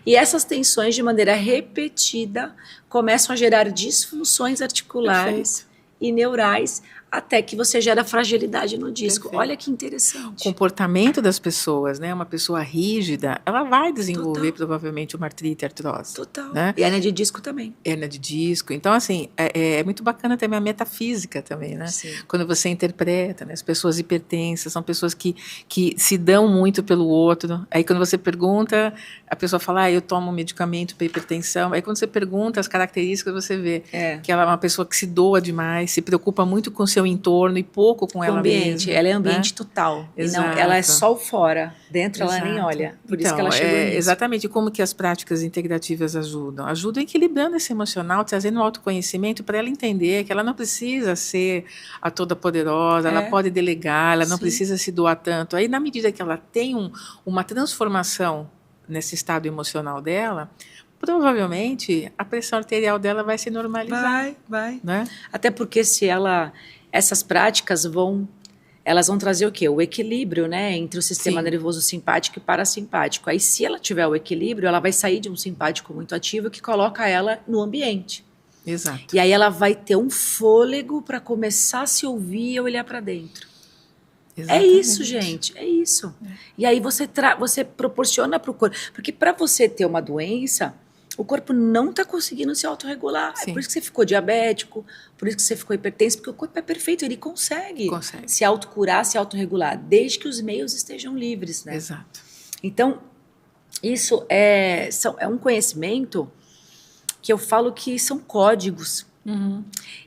E essas tensões, de maneira repetida, começam a gerar disfunções articulares e neurais, até que você gera fragilidade no disco. Perfeito. Olha que interessante. O comportamento das pessoas, né? Uma pessoa rígida, ela vai desenvolver provavelmente uma artrite, artrose. Total. Né? E hérnia de disco também. Hérnia de disco. Então, assim, é muito bacana também a metafísica também, né? Sim. Quando você interpreta, né? As pessoas hipertensas são pessoas que se dão muito pelo outro. Aí, quando você pergunta, a pessoa fala, eu tomo medicamento para hipertensão. Aí, quando você pergunta as características, você vê que ela é uma pessoa que se doa demais, se preocupa muito com o seu seu entorno e pouco com ela ambiente. mesma. Ela é ambiente, né? total. Exato. E não, ela é só o fora. Dentro ela nem Exato. olha. Por Então, isso que ela chegou nisso. Exatamente como que as práticas integrativas ajudam. Ajudam equilibrando esse emocional, trazendo um autoconhecimento para ela entender que ela não precisa ser a toda poderosa, ela pode delegar, ela não precisa se doar tanto. Aí, na medida que ela tem uma transformação nesse estado emocional dela, provavelmente a pressão arterial dela vai se normalizar. Vai. Né? Até porque essas práticas elas vão trazer o quê? O equilíbrio, né? Entre o sistema nervoso simpático e parasimpático. Aí, se ela tiver o equilíbrio, ela vai sair de um simpático muito ativo que coloca ela no ambiente. Exato. E aí ela vai ter um fôlego para começar a se ouvir e olhar para dentro. Exatamente. É isso, gente, é isso. E aí você proporciona para o corpo. Porque para você ter uma doença, o corpo não está conseguindo se autorregular. É por isso que você ficou diabético, por isso que você ficou hipertenso, porque o corpo é perfeito, ele consegue se autocurar, se autorregular, desde que os meios estejam livres, né? Exato. Então, isso é um conhecimento que eu falo que são códigos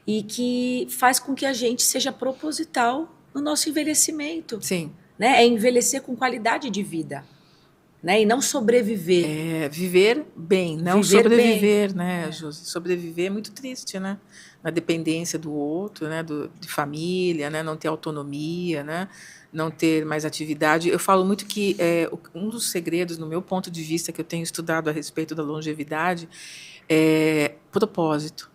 e que faz com que a gente seja proposital no nosso envelhecimento. Sim. Né? É envelhecer com qualidade de vida. Né? E não sobreviver. É viver bem, não Viver sobreviver, bem. né, Josi? Sobreviver é muito triste, né? Na dependência do outro, né? De família, né? Não ter autonomia, né? Não ter mais atividade. Eu falo muito que um dos segredos, no meu ponto de vista, que eu tenho estudado a respeito da longevidade, é propósito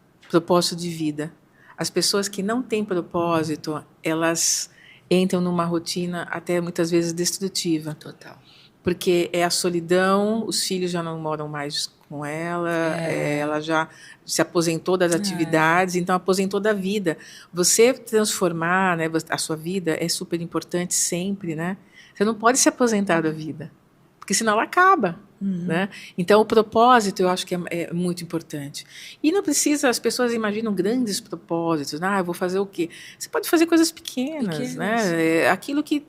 de vida. As pessoas que não têm propósito, elas entram numa rotina até muitas vezes destrutiva. Total. Porque é a solidão, os filhos já não moram mais com ela, ela já se aposentou das atividades, então aposentou da vida. Você transformar, né, a sua vida é super importante sempre, né? Você não pode se aposentar da vida, porque senão ela acaba. Né? Então, o propósito eu acho que é muito importante. E não precisa, as pessoas imaginam grandes propósitos. Eu vou fazer o quê? Você pode fazer coisas pequenas. Né? Aquilo que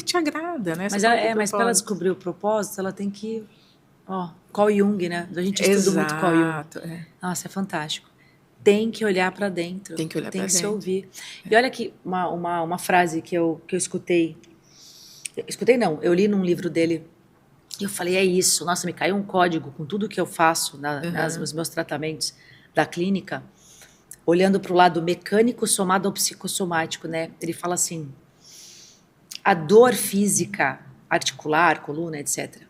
te agrada. Né? Mas para ela descobrir o propósito, ela tem que... Carl Jung, né? A gente estuda muito Carl Jung. Nossa, é fantástico. Tem que olhar para dentro. Tem que olhar para dentro. Tem que se ouvir. E olha aqui, uma frase que eu escutei. Escutei não, eu li num livro dele. E eu falei, é isso. Nossa, me caiu um código com tudo que eu faço nos meus tratamentos da clínica, olhando para o lado mecânico somado ao psicossomático, né? Ele fala assim, a dor física, articular, coluna, etc.,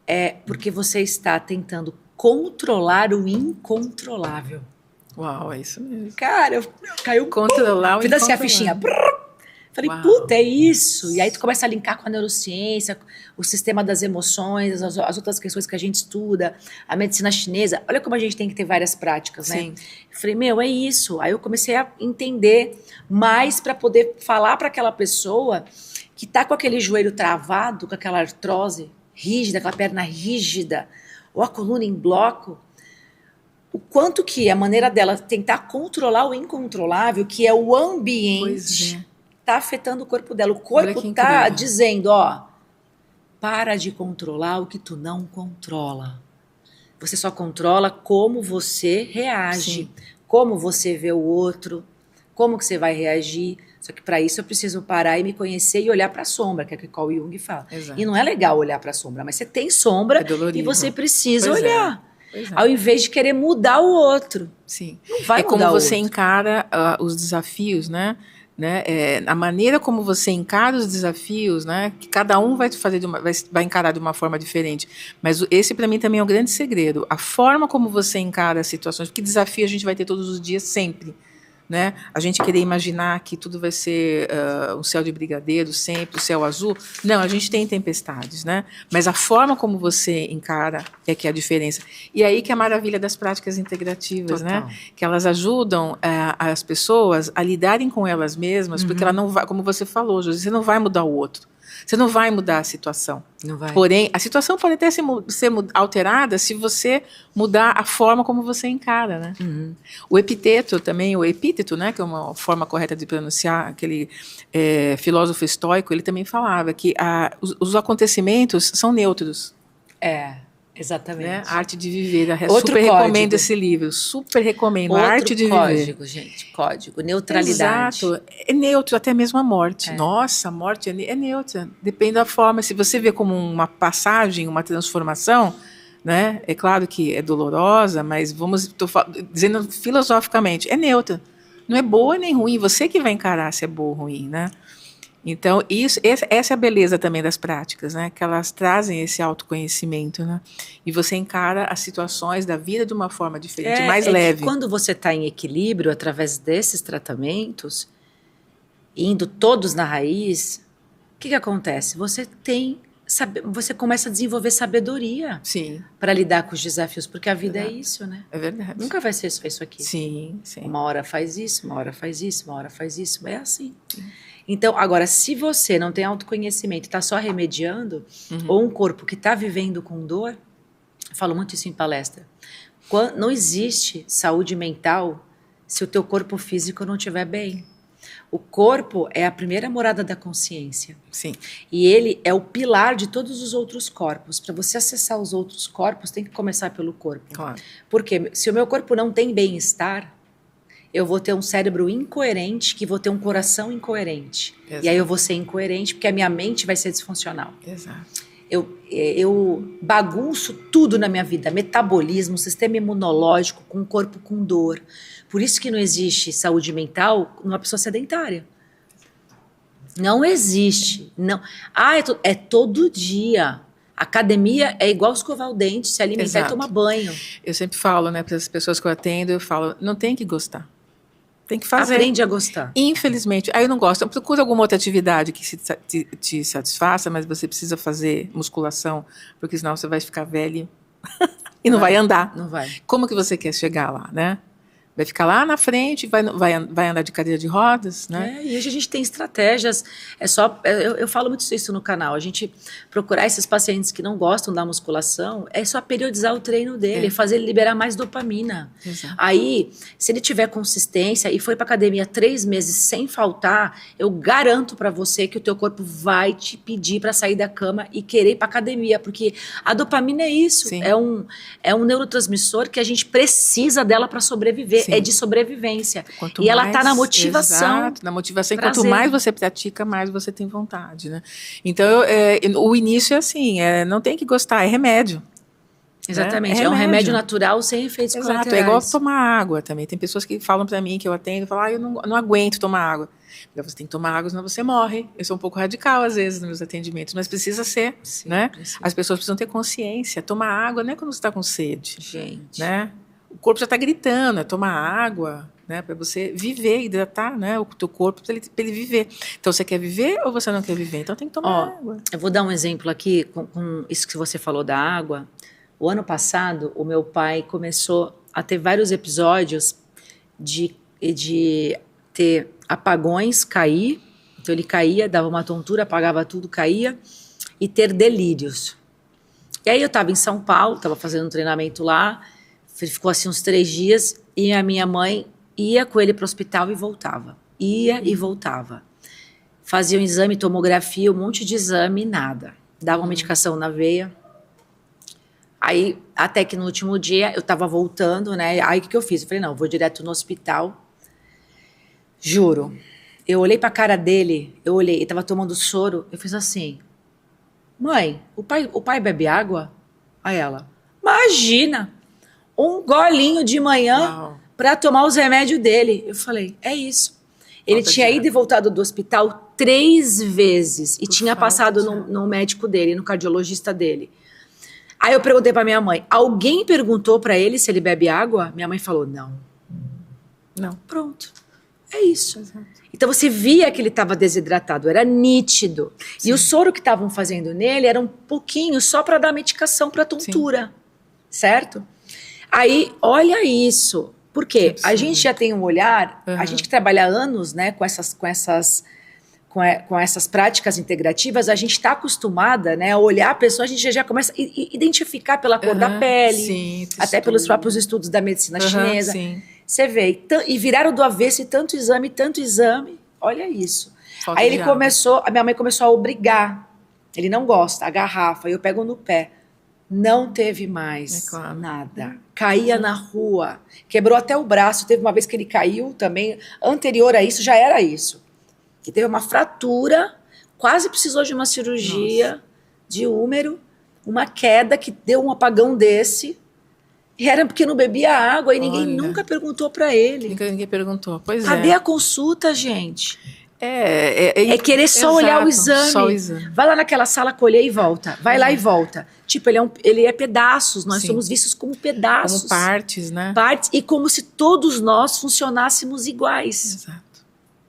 é porque você está tentando controlar o incontrolável. Uau, é isso mesmo. Cara, caiu... Controlar o incontrolável. Assim, a fichinha... Falei, puta, é isso. E aí tu começa a linkar com a neurociência, o sistema das emoções, as outras questões que a gente estuda, a medicina chinesa. Olha como a gente tem que ter várias práticas, né? Sim. Eu falei, é isso. Aí eu comecei a entender mais para poder falar para aquela pessoa que tá com aquele joelho travado, com aquela artrose rígida, aquela perna rígida, ou a coluna em bloco, o quanto que a maneira dela tentar controlar o incontrolável, que é o ambiente... Está afetando o corpo dela. O corpo está dizendo, para de controlar o que tu não controla. Você só controla como você reage, como você vê o outro, como que você vai reagir. Só que para isso eu preciso parar e me conhecer e olhar para a sombra, que é o que Carl Jung fala. Exato. E não é legal olhar para a sombra, mas você tem sombra e você precisa olhar. Ao invés de querer mudar o outro. Sim. Não vai mudar como você o outro. encara os desafios, né? A maneira como você encara os desafios, né, que cada um vai encarar de uma forma diferente, mas esse para mim também é um grande segredo, a forma como você encara as situações, porque desafio a gente vai ter todos os dias sempre, né? A gente querer imaginar que tudo vai ser um céu de brigadeiro sempre, o céu azul, não, a gente tem tempestades, né? Mas a forma como você encara é que é a diferença. E aí que é a maravilha das práticas integrativas, né? Que elas ajudam as pessoas a lidarem com elas mesmas, porque ela não vai, como você falou, Josi, você não vai mudar o outro. Você não vai mudar a situação. Não vai. Porém, a situação pode até ser alterada se você mudar a forma como você encara, né? O epíteto também, o epíteto, né, que é uma forma correta de pronunciar, aquele filósofo estoico, ele também falava que os acontecimentos são neutros. Exatamente. Né? A Arte de Viver. Outro super código. recomendo esse livro. Super recomendo. Outro A Arte de código, Viver. gente. Código. Neutralidade. Exato. É neutro, até mesmo a morte. Nossa, a morte é neutra. Depende da forma. Se você vê como uma passagem, uma transformação, né? É claro que é dolorosa, mas estou dizendo filosoficamente, é neutra. Não é boa nem ruim. Você que vai encarar se é boa ou ruim, né? Então, essa é a beleza também das práticas, né? Que elas trazem esse autoconhecimento, né? E você encara as situações da vida de uma forma diferente, mais leve. Que quando você está em equilíbrio, através desses tratamentos, indo todos na raiz, o que acontece? Você começa a desenvolver sabedoria para lidar com os desafios, porque a vida é isso, né? É verdade. Nunca vai ser só isso aqui. Sim. Uma hora faz isso, uma hora faz isso, uma hora faz isso, é assim. Sim. Então, agora, se você não tem autoconhecimento, está só remediando, ou um corpo que está vivendo com dor, eu falo muito isso em palestra, não existe saúde mental se o teu corpo físico não estiver bem. O corpo é a primeira morada da consciência. Sim. E ele é o pilar de todos os outros corpos. Para você acessar os outros corpos, tem que começar pelo corpo. Claro. Porque se o meu corpo não tem bem-estar, eu vou ter um cérebro incoerente, que vou ter um coração incoerente. Exato. E aí eu vou ser incoerente, porque a minha mente vai ser disfuncional. Exato. Eu bagunço tudo na minha vida, metabolismo, sistema imunológico, com o corpo com dor. Por isso que não existe saúde mental numa pessoa sedentária. Não existe. Não. É todo dia. Academia é igual escovar o dente, se alimentar e tomar banho. Eu sempre falo, né, para as pessoas que eu atendo, eu falo, não tem que gostar. Tem que fazer. Aprende a gostar. Infelizmente. Aí eu não gosto. Procura alguma outra atividade que te satisfaça, mas você precisa fazer musculação, porque senão você vai ficar velho e não vai andar. Não vai. Como que você quer chegar lá, né? Vai ficar lá na frente, vai andar de cadeira de rodas, né? E hoje a gente tem estratégias, eu falo muito isso no canal, a gente procurar esses pacientes que não gostam da musculação, é só periodizar o treino dele, fazer ele liberar mais dopamina. Exato. Aí, se ele tiver consistência e foi pra academia 3 meses sem faltar, eu garanto pra você que o teu corpo vai te pedir pra sair da cama e querer ir pra academia, porque a dopamina é isso, é um neurotransmissor que a gente precisa dela pra sobreviver. Sim. É de sobrevivência. E ela está na motivação. Exato, na motivação. Prazer. Quanto mais você pratica, mais você tem vontade, né? Então, o início é assim, não tem que gostar, é remédio. Exatamente, é um remédio natural sem efeitos colaterais. É igual tomar água também. Tem pessoas que falam para mim, que eu atendo, falam, eu não aguento tomar água. Você tem que tomar água, senão você morre. Eu sou um pouco radical, às vezes, nos meus atendimentos, mas precisa ser, né? Precisa. As pessoas precisam ter consciência. Tomar água não é quando você está com sede. Gente. Né? O corpo já está gritando, é tomar água, né, para você viver, hidratar, né, o teu corpo para ele viver. Então, você quer viver ou você não quer viver? Então, tem que tomar água. Eu vou dar um exemplo aqui com isso que você falou da água. O ano passado, o meu pai começou a ter vários episódios de ter apagões, cair. Então, ele caía, dava uma tontura, apagava tudo, caía, e ter delírios. E aí, eu estava em São Paulo, estava fazendo um treinamento lá, ficou assim uns 3 dias e a minha mãe ia com ele para o hospital e voltava. Ia e voltava. Fazia um exame, tomografia, um monte de exame, nada. Dava uma medicação na veia. Aí, até que no último dia, eu estava voltando, né? Aí, o que eu fiz? Eu falei, não, eu vou direto no hospital. Juro. Eu olhei para a cara dele, ele estava tomando soro, eu fiz assim, mãe, o pai bebe água? Aí ela, imagina! Um golinho de manhã para tomar os remédios dele. Eu falei, é isso. Ele tinha ido e voltado do hospital 3 vezes e tinha passado no médico dele, no cardiologista dele. Aí eu perguntei para minha mãe, alguém perguntou para ele se ele bebe água? Minha mãe falou, não. Pronto. É isso. Exato. Então você via que ele estava desidratado, era nítido. Sim. E o soro que estavam fazendo nele era um pouquinho só para dar medicação para tontura. Sim. Certo? Aí, olha isso, porque a gente já tem um olhar, a gente que trabalha há anos, né, com essas práticas integrativas, a gente está acostumada, né, a olhar a pessoa, a gente já começa a identificar pela cor da pele, até pelos próprios estudos da medicina chinesa. Sim. Você vê, e viraram do avesso e tanto exame, olha isso. Aí a minha mãe começou a obrigar, ele não gosta, a garrafa, eu pego no pé. não teve mais É claro. nada. Caía na rua, quebrou até o braço. Teve uma vez que ele caiu também, anterior a isso, já era isso. Que teve uma fratura, quase precisou de uma cirurgia de úmero, uma queda que deu um apagão desse. E era porque não bebia água e ninguém nunca perguntou para ele. Ninguém perguntou. Pois Cadê a consulta, gente? É querer só exato, olhar o exame. Só o exame. Vai lá naquela sala colher e volta. Vai lá e volta. Tipo, ele é pedaços. Nós Sim. somos vistos como pedaços. Como partes, né? Partes, e como se todos nós funcionássemos iguais. Exato.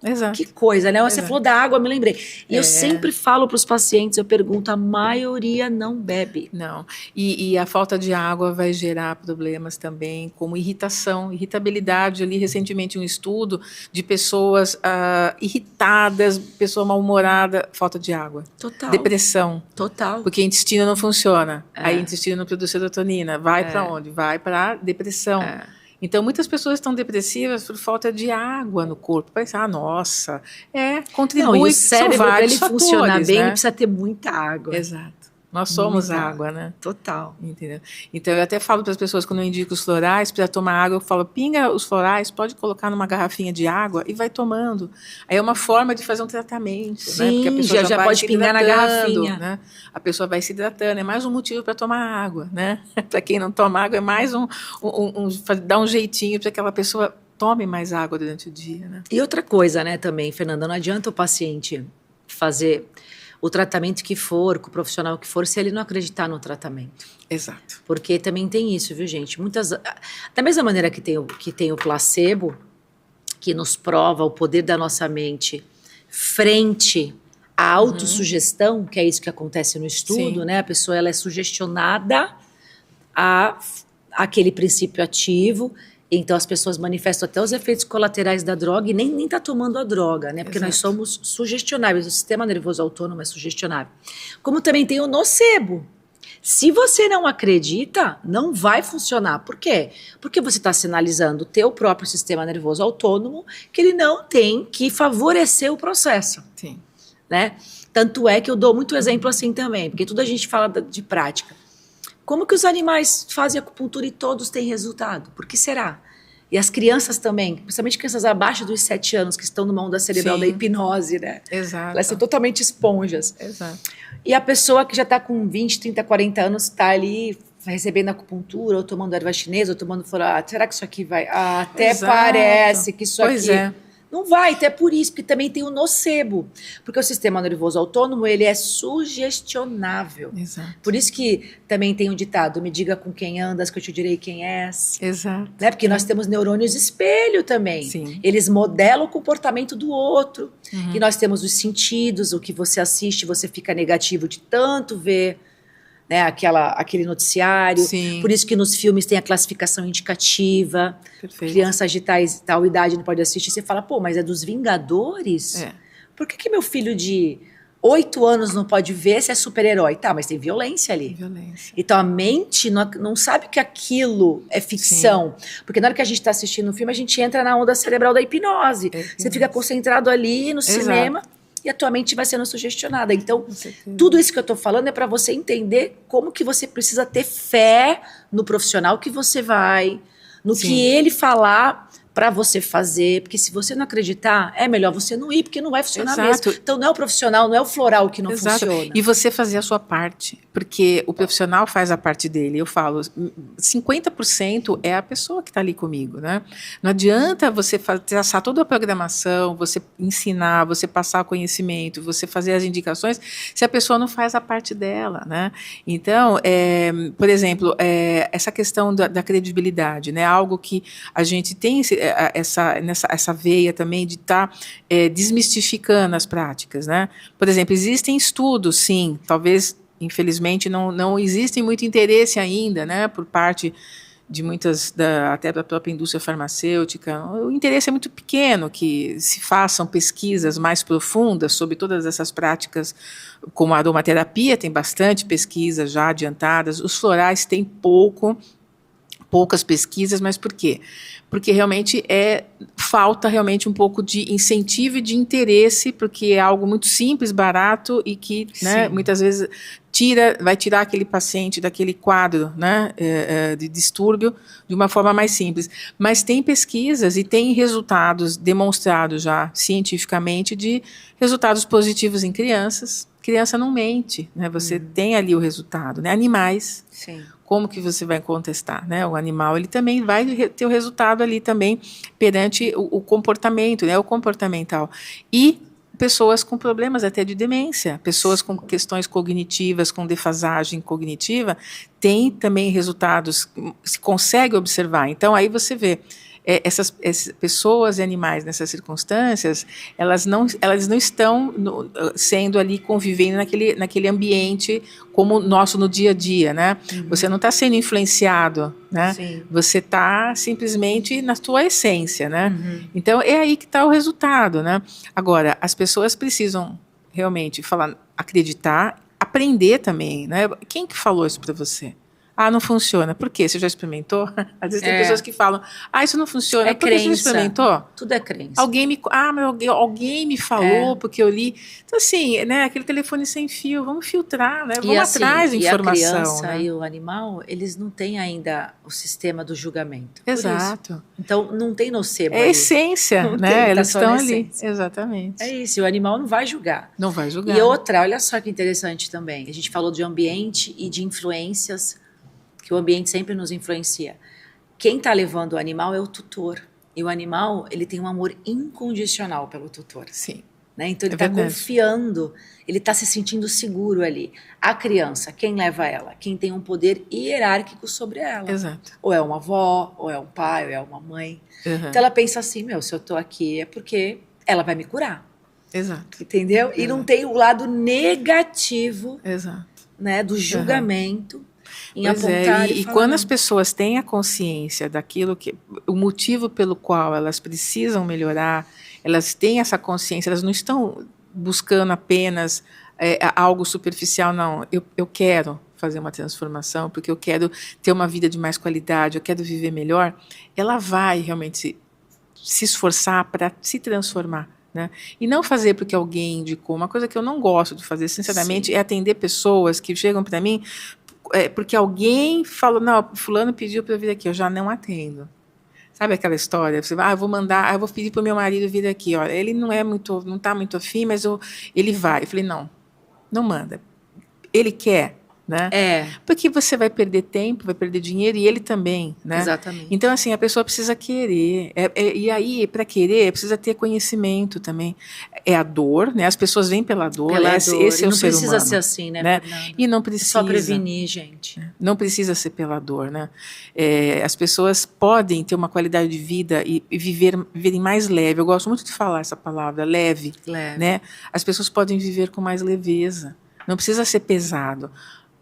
Exato. Que coisa, né? Você Exato. falou da água, eu me lembrei. E eu sempre falo para os pacientes, eu pergunto, a maioria não bebe. Não. E a falta de água vai gerar problemas também, como irritação, irritabilidade. Eu li recentemente um estudo de pessoas irritadas, pessoa mal-humorada, falta de água. Total. Depressão. Total. Porque o intestino não funciona. Aí o intestino não produz serotonina. Vai para onde? Vai para depressão. Então, muitas pessoas estão depressivas por falta de água no corpo. Parece, nossa, contribui. Não, e o cérebro, para ele funcionar bem, né? ele precisa ter muita água. Exato. Nós somos água, né? Total. Entendeu? Então, eu até falo para as pessoas, quando eu indico os florais, precisa tomar água, eu falo, pinga os florais, pode colocar numa garrafinha de água e vai tomando. Aí é uma forma de fazer um tratamento, Sim, né? Porque a pessoa já vai pode pingar na garrafinha. Né? A pessoa vai se hidratando, é mais um motivo para tomar água, né? Para quem não toma água, é mais dar um jeitinho para que aquela pessoa tome mais água durante o dia, né? E outra coisa, né, também, Fernanda, não adianta o paciente fazer o tratamento que for, com o profissional que for, se ele não acreditar no tratamento. Exato. Porque também tem isso, viu, gente? Da mesma maneira que tem o placebo, que nos prova o poder da nossa mente frente à autossugestão, que é isso que acontece no estudo, né? A pessoa ela é sugestionada a aquele princípio ativo. Então, as pessoas manifestam até os efeitos colaterais da droga e nem tá tomando a droga, né? Porque nós somos sugestionáveis. O sistema nervoso autônomo é sugestionável. Como também tem o nocebo. Se você não acredita, não vai funcionar. Por quê? Porque você está sinalizando o teu próprio sistema nervoso autônomo que ele não tem que favorecer o processo. Sim. Né? Tanto é que eu dou muito exemplo assim também, porque tudo a gente fala de prática. Como que os animais fazem acupuntura e todos têm resultado? Por que será? E as crianças também, principalmente crianças abaixo dos 7 anos, que estão numa onda cerebral da hipnose, né? Exato. Elas são totalmente esponjas. Exato. E a pessoa que já está com 20, 30, 40 anos está ali recebendo acupuntura, ou tomando erva chinesa, ou tomando floral. Será que isso aqui vai? Até parece que isso pois aqui... Não vai, até por isso, porque também tem o nocebo. Porque o sistema nervoso autônomo, ele é sugestionável. Exato. Por isso que também tem um ditado, me diga com quem andas que eu te direi quem és. Exato. Né? Porque nós temos neurônios espelho também. Sim. Eles modelam o comportamento do outro. E nós temos os sentidos, o que você assiste, você fica negativo de tanto ver, né, aquele noticiário. Sim. Por isso que nos filmes tem a classificação indicativa. Perfeito. Crianças de tal idade não pode assistir. Você fala, pô, mas é dos Vingadores? Por que meu filho de 8 anos não pode ver se é super-herói? Tá, mas tem violência ali. Violência. Então a mente não sabe que aquilo é ficção. Sim. Porque na hora que a gente está assistindo um filme, a gente entra na onda cerebral da hipnose. Você fica concentrado ali no cinema. E a tua mente vai sendo sugestionada. Então, tudo isso que eu estou falando é para você entender como que você precisa ter fé no profissional que você vai, no que ele falar para você fazer. Porque se você não acreditar, é melhor você não ir, porque não vai funcionar mesmo. Então, não é o profissional, não é o floral que não funciona. E você fazer a sua parte, porque o profissional faz a parte dele. Eu falo, 50% é a pessoa que está ali comigo, né? Não adianta você traçar toda a programação, você ensinar, você passar conhecimento, você fazer as indicações, se a pessoa não faz a parte dela, né? Então, por exemplo, essa questão da credibilidade, né? Algo que a gente tem essa veia também de estar desmistificando as práticas, né? Por exemplo, existem estudos, sim, talvez, infelizmente, não existe muito interesse ainda, né, por parte de muitas, até da própria indústria farmacêutica. O interesse é muito pequeno que se façam pesquisas mais profundas sobre todas essas práticas, como a aromaterapia, tem bastante pesquisas já adiantadas, os florais têm pouco, poucas pesquisas, mas por quê? Porque realmente falta realmente um pouco de incentivo e de interesse, porque é algo muito simples, barato e que, né, muitas vezes vai tirar aquele paciente daquele quadro, né, de distúrbio de uma forma mais simples. Mas tem pesquisas e tem resultados demonstrados já cientificamente de resultados positivos em crianças. Criança não mente, né? Você tem ali o resultado, né? Animais. Sim. Como que você vai contestar, né? O animal, ele também vai ter o resultado ali também perante o comportamento, né? O comportamental. E pessoas com problemas até de demência, pessoas com questões cognitivas, com defasagem cognitiva, têm também resultados, se consegue observar. Então, aí você vê, essas pessoas e animais nessas circunstâncias, elas não estão sendo ali convivendo naquele ambiente como o nosso no dia a dia, né? Você não está sendo influenciado, né? Sim. Você está simplesmente na sua essência, né? Então é aí que está o resultado, né? Agora, as pessoas precisam realmente acreditar, aprender também, né? Quem que falou isso para você? Ah, não funciona. Por quê? Você já experimentou? Às vezes tem pessoas que falam, isso não funciona. Por que você já experimentou? Tudo é crença. Alguém me falou, porque eu li. Então, assim, né, aquele telefone sem fio, vamos filtrar, né? Vamos atrás de informação. E a criança, né? E o animal, eles não têm ainda o sistema do julgamento. Exato. Então, não tem nocebo a essência, não né? Tem, eles estão ali. Essência. Exatamente. É isso, e o animal não vai julgar. Não vai julgar. E outra, olha só que interessante também. A gente falou de ambiente e de influências, que o ambiente sempre nos influencia. Quem está levando o animal é o tutor. E o animal, ele tem um amor incondicional pelo tutor. Sim. Né? Então, ele está confiando, ele está se sentindo seguro ali. A criança, quem leva ela? Quem tem um poder hierárquico sobre ela. Exato. Ou é uma avó, ou é um pai, ou é uma mãe. Então, ela pensa assim, se eu estou aqui é porque ela vai me curar. Exato. Entendeu? E não tem o lado negativo né, do julgamento. E quando as pessoas têm a consciência daquilo o motivo pelo qual elas precisam melhorar, elas têm essa consciência, elas não estão buscando apenas algo superficial, não. Eu quero fazer uma transformação, porque eu quero ter uma vida de mais qualidade, eu quero viver melhor, ela vai realmente se esforçar para se transformar. Né? E não fazer porque alguém indicou. Uma coisa que eu não gosto de fazer, sinceramente, é atender pessoas que chegam para mim porque alguém falou, não, fulano pediu para eu vir aqui, eu já não atendo. Sabe aquela história? Você vai, eu vou pedir para o meu marido vir aqui. Olha, ele não está muito afim, mas ele vai. Eu falei, não manda. Ele quer. Né? Porque você vai perder tempo, vai perder dinheiro e ele também, né? Exatamente. Então, assim, a pessoa precisa querer. E aí, para querer, precisa ter conhecimento também. É a dor, né? As pessoas vêm pela dor. Esse é o ser humano. Não precisa ser assim, né? E não precisa. Só prevenir, gente. Não precisa ser pela dor, né? As pessoas podem ter uma qualidade de vida e viverem mais leve. Eu gosto muito de falar essa palavra, leve. Né? As pessoas podem viver com mais leveza. Não precisa ser pesado.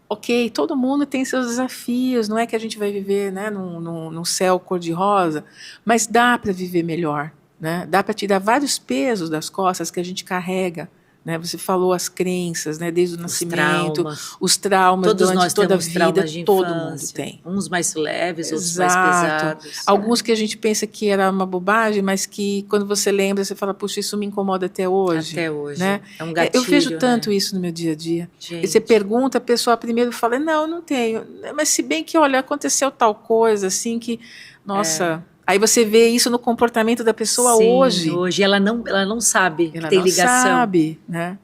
Ok, todo mundo tem seus desafios, não é que a gente vai viver, né, num céu cor-de-rosa, mas dá para viver melhor, né? Dá para tirar vários pesos das costas que a gente carrega. Né? Você falou as crenças, né? Desde o nascimento, os traumas todos durante nós toda a temos vida, de todo mundo tem. Uns mais leves, outros mais pesados. Alguns que a gente pensa que era uma bobagem, mas que quando você lembra, você fala, puxa, isso me incomoda até hoje. Até hoje. Né? É um gatilho, eu vejo tanto isso no meu dia a dia. Gente. E você pergunta, a pessoa primeiro fala, não tenho. Mas se bem que, olha, aconteceu tal coisa, assim, que, nossa... Aí você vê isso no comportamento da pessoa hoje. Hoje ela não sabe que tem ligação. Ela não sabe, né?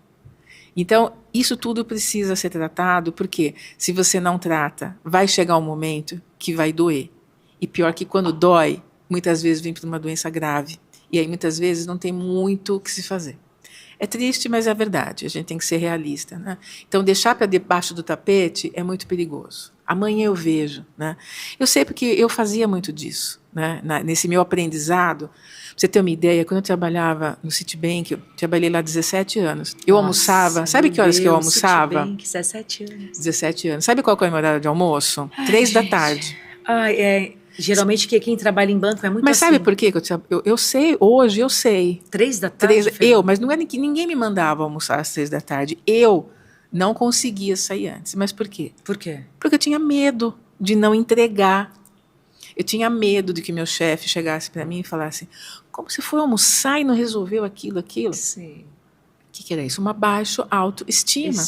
Então, isso tudo precisa ser tratado, porque se você não trata, vai chegar um momento que vai doer. E pior que quando dói, muitas vezes vem para uma doença grave. E aí, muitas vezes, não tem muito o que se fazer. É triste, mas é verdade. A gente tem que ser realista. Né? Então, deixar para debaixo do tapete é muito perigoso. Amanhã eu vejo. Né? Eu sei porque eu fazia muito disso. Né? Nesse meu aprendizado, pra você ter uma ideia, quando eu trabalhava no Citibank, eu trabalhei lá 17 anos. Eu almoçava, sabe que horas que eu almoçava? Citibank, 17 anos. 17 anos. Sabe qual que é o meu horário de almoço? 3 da tarde. Geralmente quem trabalha em banco é muito Mas assim. sabe por quê? Eu sei, hoje eu sei. 3 da tarde? Mas não é que ninguém me mandava almoçar às 3 da tarde. Eu não conseguia sair antes. Mas por quê? Por quê? Porque eu tinha medo de não entregar. Eu tinha medo de que meu chefe chegasse para mim e falasse: como você foi almoçar e não resolveu aquilo? Sim. O que era isso? Uma baixa autoestima.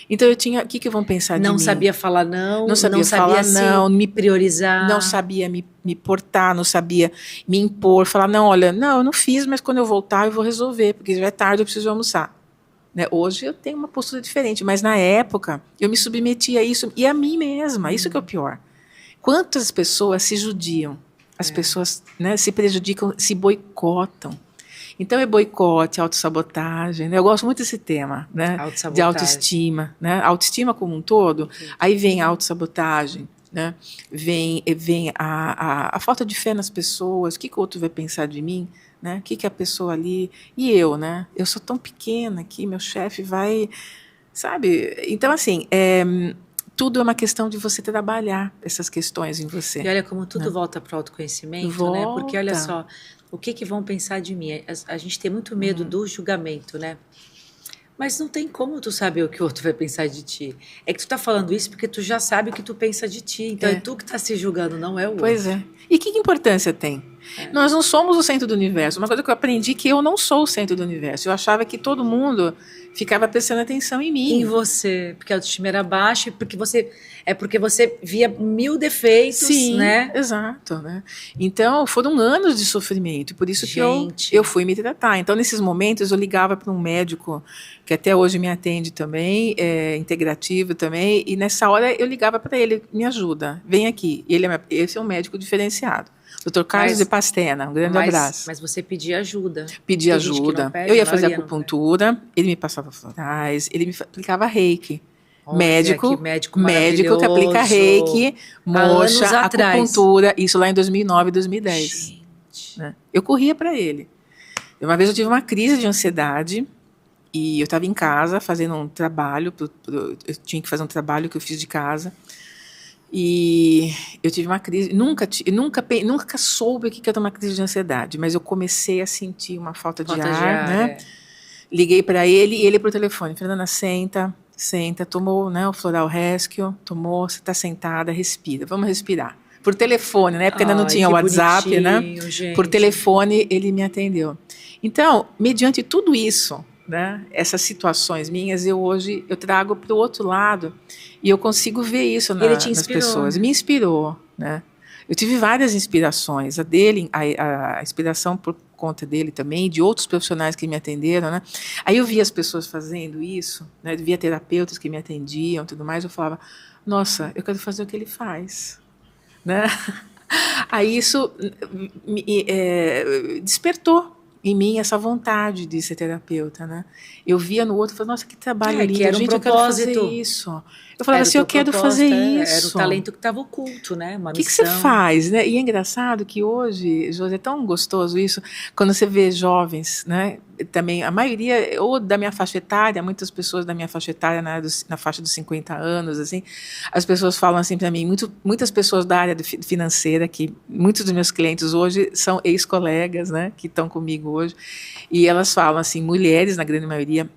Então eu tinha, o que vão pensar de mim? Não sabia falar não, não sabia falar não, me priorizar. Não sabia me portar, não sabia me impor, falar, não, olha, não, eu não fiz, mas quando eu voltar eu vou resolver, porque já é tarde, eu preciso almoçar. Né? Hoje eu tenho uma postura diferente, mas na época eu me submetia a isso, e a mim mesma, isso que é o pior. Quantas pessoas se judiam? As pessoas, né, se prejudicam, se boicotam. Então é boicote, autossabotagem, né? Eu gosto muito desse tema, né? De autoestima, né? Autoestima como um todo. Aí vem a autossabotagem, né? Vem a falta de fé nas pessoas. O que o outro vai pensar de mim? Né? O que a pessoa ali... E eu, né? Eu sou tão pequena que meu chefe vai... Sabe? Então, assim... tudo é uma questão de você trabalhar essas questões em você. E olha como tudo, né, volta para o autoconhecimento, né? Porque olha só, o que vão pensar de mim? A gente tem muito medo do julgamento, né? Mas não tem como tu saber o que o outro vai pensar de ti. É que tu tá falando isso porque tu já sabe o que tu pensa de ti. Então é tu que tá se julgando, não é o outro. Pois é. E que importância tem? Nós não somos o centro do universo. Uma coisa que eu aprendi é que eu não sou o centro do universo. Eu achava que todo mundo ficava prestando atenção em mim. Em você. Porque a autoestima era baixa e porque você via 1000 defeitos, sim, né? Exato, né? Então, foram anos de sofrimento. Por isso que eu fui me tratar. Então, nesses momentos, eu ligava para um médico que até hoje me atende também, integrativo também, e nessa hora eu ligava para ele, me ajuda, vem aqui. Esse é um médico diferenciado. Dr. Carlos de Pastena, um grande abraço. Mas você pedia ajuda. Pedia ajuda. Eu ia fazer acupuntura, ele me passava florais, ele me aplicava reiki. Médico que aplica reiki, moxa, acupuntura, isso lá em 2009, 2010. Né? Eu corria para ele. Uma vez eu tive uma crise de ansiedade e eu estava em casa fazendo um trabalho, eu tinha que fazer um trabalho que eu fiz de casa. E eu tive uma crise, nunca soube o que era uma crise de ansiedade, mas eu comecei a sentir uma falta de ar, né? Liguei para ele e ele por telefone, Fernanda, senta, tomou, né, o Floral Rescue, tomou, você está sentada, respira, vamos respirar. Por telefone, né? Porque ainda não tinha WhatsApp, né? Gente. Por telefone ele me atendeu. Então, mediante tudo isso, né, essas situações minhas, eu trago para o outro lado e eu consigo ver isso nas pessoas. Me inspirou, né? Eu tive várias inspirações, a inspiração por conta dele também, de outros profissionais que me atenderam, né? Aí eu via as pessoas fazendo isso, né? Eu via terapeutas que me atendiam, tudo mais, eu falava, nossa, eu quero fazer o que ele faz, né? Aí isso despertou em mim essa vontade de ser terapeuta, né? Eu via no outro e falava, nossa, que trabalho lindo, era gente, eu quero fazer isso. Eu falava assim, eu quero fazer isso. Era o talento que estava oculto, né? Uma missão. O que você faz, né? E é engraçado que hoje, José, é tão gostoso isso, quando você vê jovens, né? Também, a maioria, ou da minha faixa etária, muitas pessoas da minha faixa etária, na faixa dos 50 anos, assim, as pessoas falam assim para mim, muitas pessoas da área financeira, que muitos dos meus clientes hoje são ex-colegas, né? Que estão comigo hoje, e elas falam assim, mulheres, na grande maioria,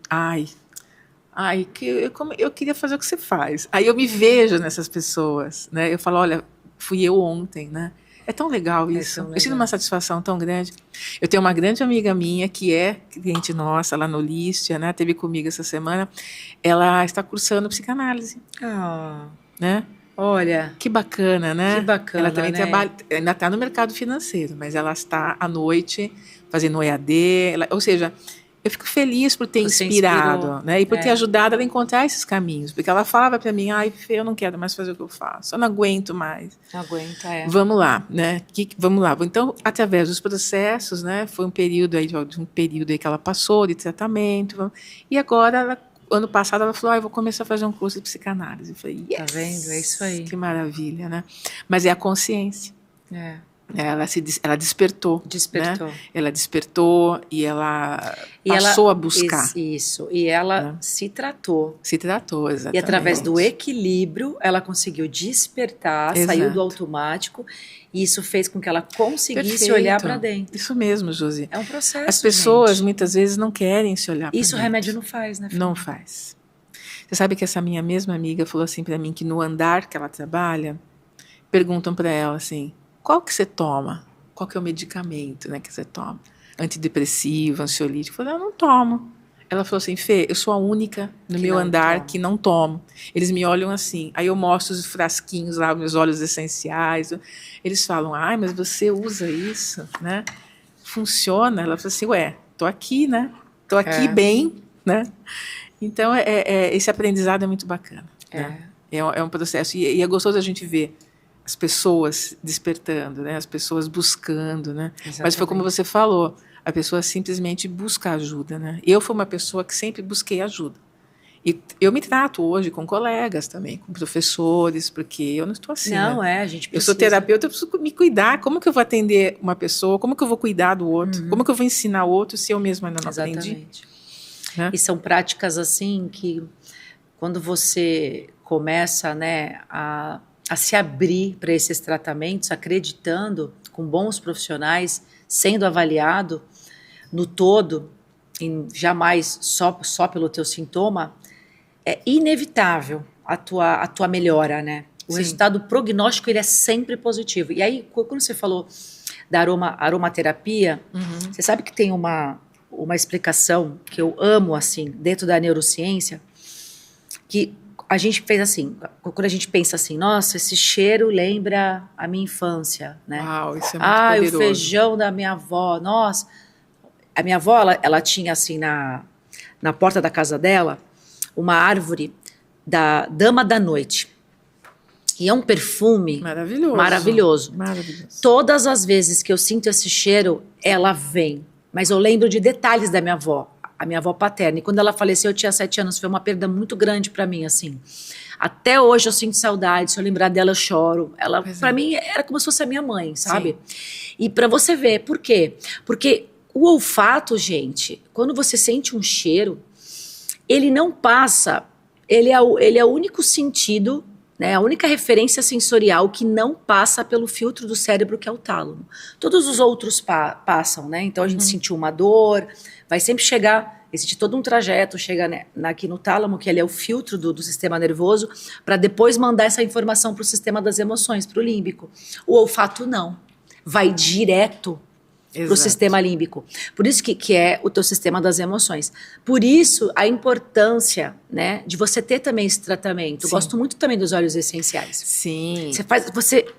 eu queria fazer o que você faz. Aí eu me vejo nessas pessoas, né? Eu falo, olha, fui eu ontem, né? É tão legal isso. Eu sinto uma satisfação tão grande. Eu tenho uma grande amiga minha que é cliente nossa lá no Listia, né? Teve comigo essa semana. Ela está cursando psicanálise. Né? Olha, que bacana, né? Que bacana, ela também trabalha, ainda está no mercado financeiro, mas ela está à noite fazendo EAD, ou seja, eu fico feliz por ter inspirado, né? E por ter ajudado ela a encontrar esses caminhos. Porque ela falava para mim, Fê, eu não quero mais fazer o que eu faço, eu não aguento mais. Não aguenta, Vamos lá, né? Vamos lá. Então, através dos processos, né? Foi um período aí que ela passou de tratamento. E agora, ano passado, ela falou, eu vou começar a fazer um curso de psicanálise. Eu falei, yes! Tá vendo? É isso aí. Que maravilha, né? Mas é a consciência. Ela despertou. Né? Ela despertou e ela passou a buscar. Isso. E ela se tratou. Se tratou, exatamente. E através do equilíbrio, ela conseguiu despertar, saiu do automático. E isso fez com que ela conseguisse olhar para dentro. Isso mesmo, Josi. É um processo, as pessoas, muitas vezes, não querem se olhar para dentro. Isso o remédio não faz, né, Fernanda? Não faz. Você sabe que essa minha mesma amiga falou assim para mim, que no andar que ela trabalha, perguntam para ela assim, qual que você toma? Qual que é o medicamento, né, que você toma? Antidepressivo, ansiolítico? Eu falei, eu não tomo. Ela falou assim, Fê, eu sou a única no meu andar que não tomo. Eles me olham assim, aí eu mostro os frasquinhos lá, meus óleos essenciais. Eles falam, ai, mas você usa isso, né? Funciona? Ela falou assim, ué, tô aqui, né? Tô aqui bem, né? Então, esse aprendizado é muito bacana. Né? É um processo, e é gostoso a gente ver as pessoas despertando, né? As pessoas buscando, né? Mas foi como você falou, a pessoa simplesmente busca ajuda, né? Eu fui uma pessoa que sempre busquei ajuda. E eu me trato hoje com colegas também, com professores, porque eu não estou assim. Não, né? a gente precisa. Eu sou terapeuta, eu preciso me cuidar. Como que eu vou atender uma pessoa? Como que eu vou cuidar do outro? Como que eu vou ensinar o outro se eu mesma ainda não aprendi? Né? E são práticas assim que, quando você começa, né, a se abrir para esses tratamentos, acreditando, com bons profissionais, sendo avaliado no todo, jamais só pelo teu sintoma, é inevitável a tua melhora, né? O resultado prognóstico, ele é sempre positivo. E aí, quando você falou da aromaterapia, você sabe que tem uma explicação que eu amo, assim, dentro da neurociência, que a gente fez assim, quando a gente pensa assim, nossa, esse cheiro lembra a minha infância, né? Uau, isso é muito poderoso. O feijão da minha avó, nossa. A minha avó, ela tinha assim, na porta da casa dela, uma árvore da Dama da Noite. E é um perfume maravilhoso. Todas as vezes que eu sinto esse cheiro, ela vem. Mas eu lembro de detalhes da minha avó, a minha avó paterna. E quando ela faleceu, eu tinha 7 anos. Foi uma perda muito grande para mim, assim. Até hoje eu sinto saudade. Se eu lembrar dela, eu choro. Ela, para mim, era como se fosse a minha mãe, sabe? Sim. E para você ver, por quê? Porque o olfato, gente, quando você sente um cheiro, ele não passa... Ele é o único sentido, né, a única referência sensorial que não passa pelo filtro do cérebro, que é o tálamo. Todos os outros passam, né? Então a gente sentiu uma dor, vai sempre chegar, existe todo um trajeto, chega, né, aqui no tálamo, que ele é o filtro do sistema nervoso, para depois mandar essa informação para o sistema das emoções, para o límbico. O olfato não, vai direto para o sistema límbico. Por isso que é o teu sistema das emoções. Por isso, a importância, né, de você ter também esse tratamento. Gosto muito também dos óleos essenciais. Sim.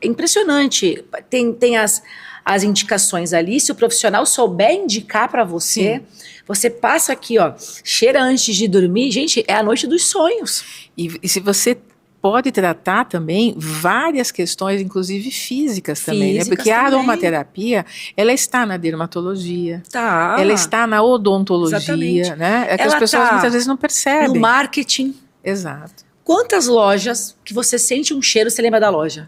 É impressionante. Tem as indicações ali. Se o profissional souber indicar para você, você passa aqui, ó, cheira antes de dormir. Gente, é a noite dos sonhos. E se você pode tratar também várias questões, inclusive físicas também, né? Porque a aromaterapia, ela está na dermatologia, ela está na odontologia, né? É que as pessoas muitas vezes não percebem. No marketing. Exato. Quantas lojas que você sente um cheiro, você lembra da loja?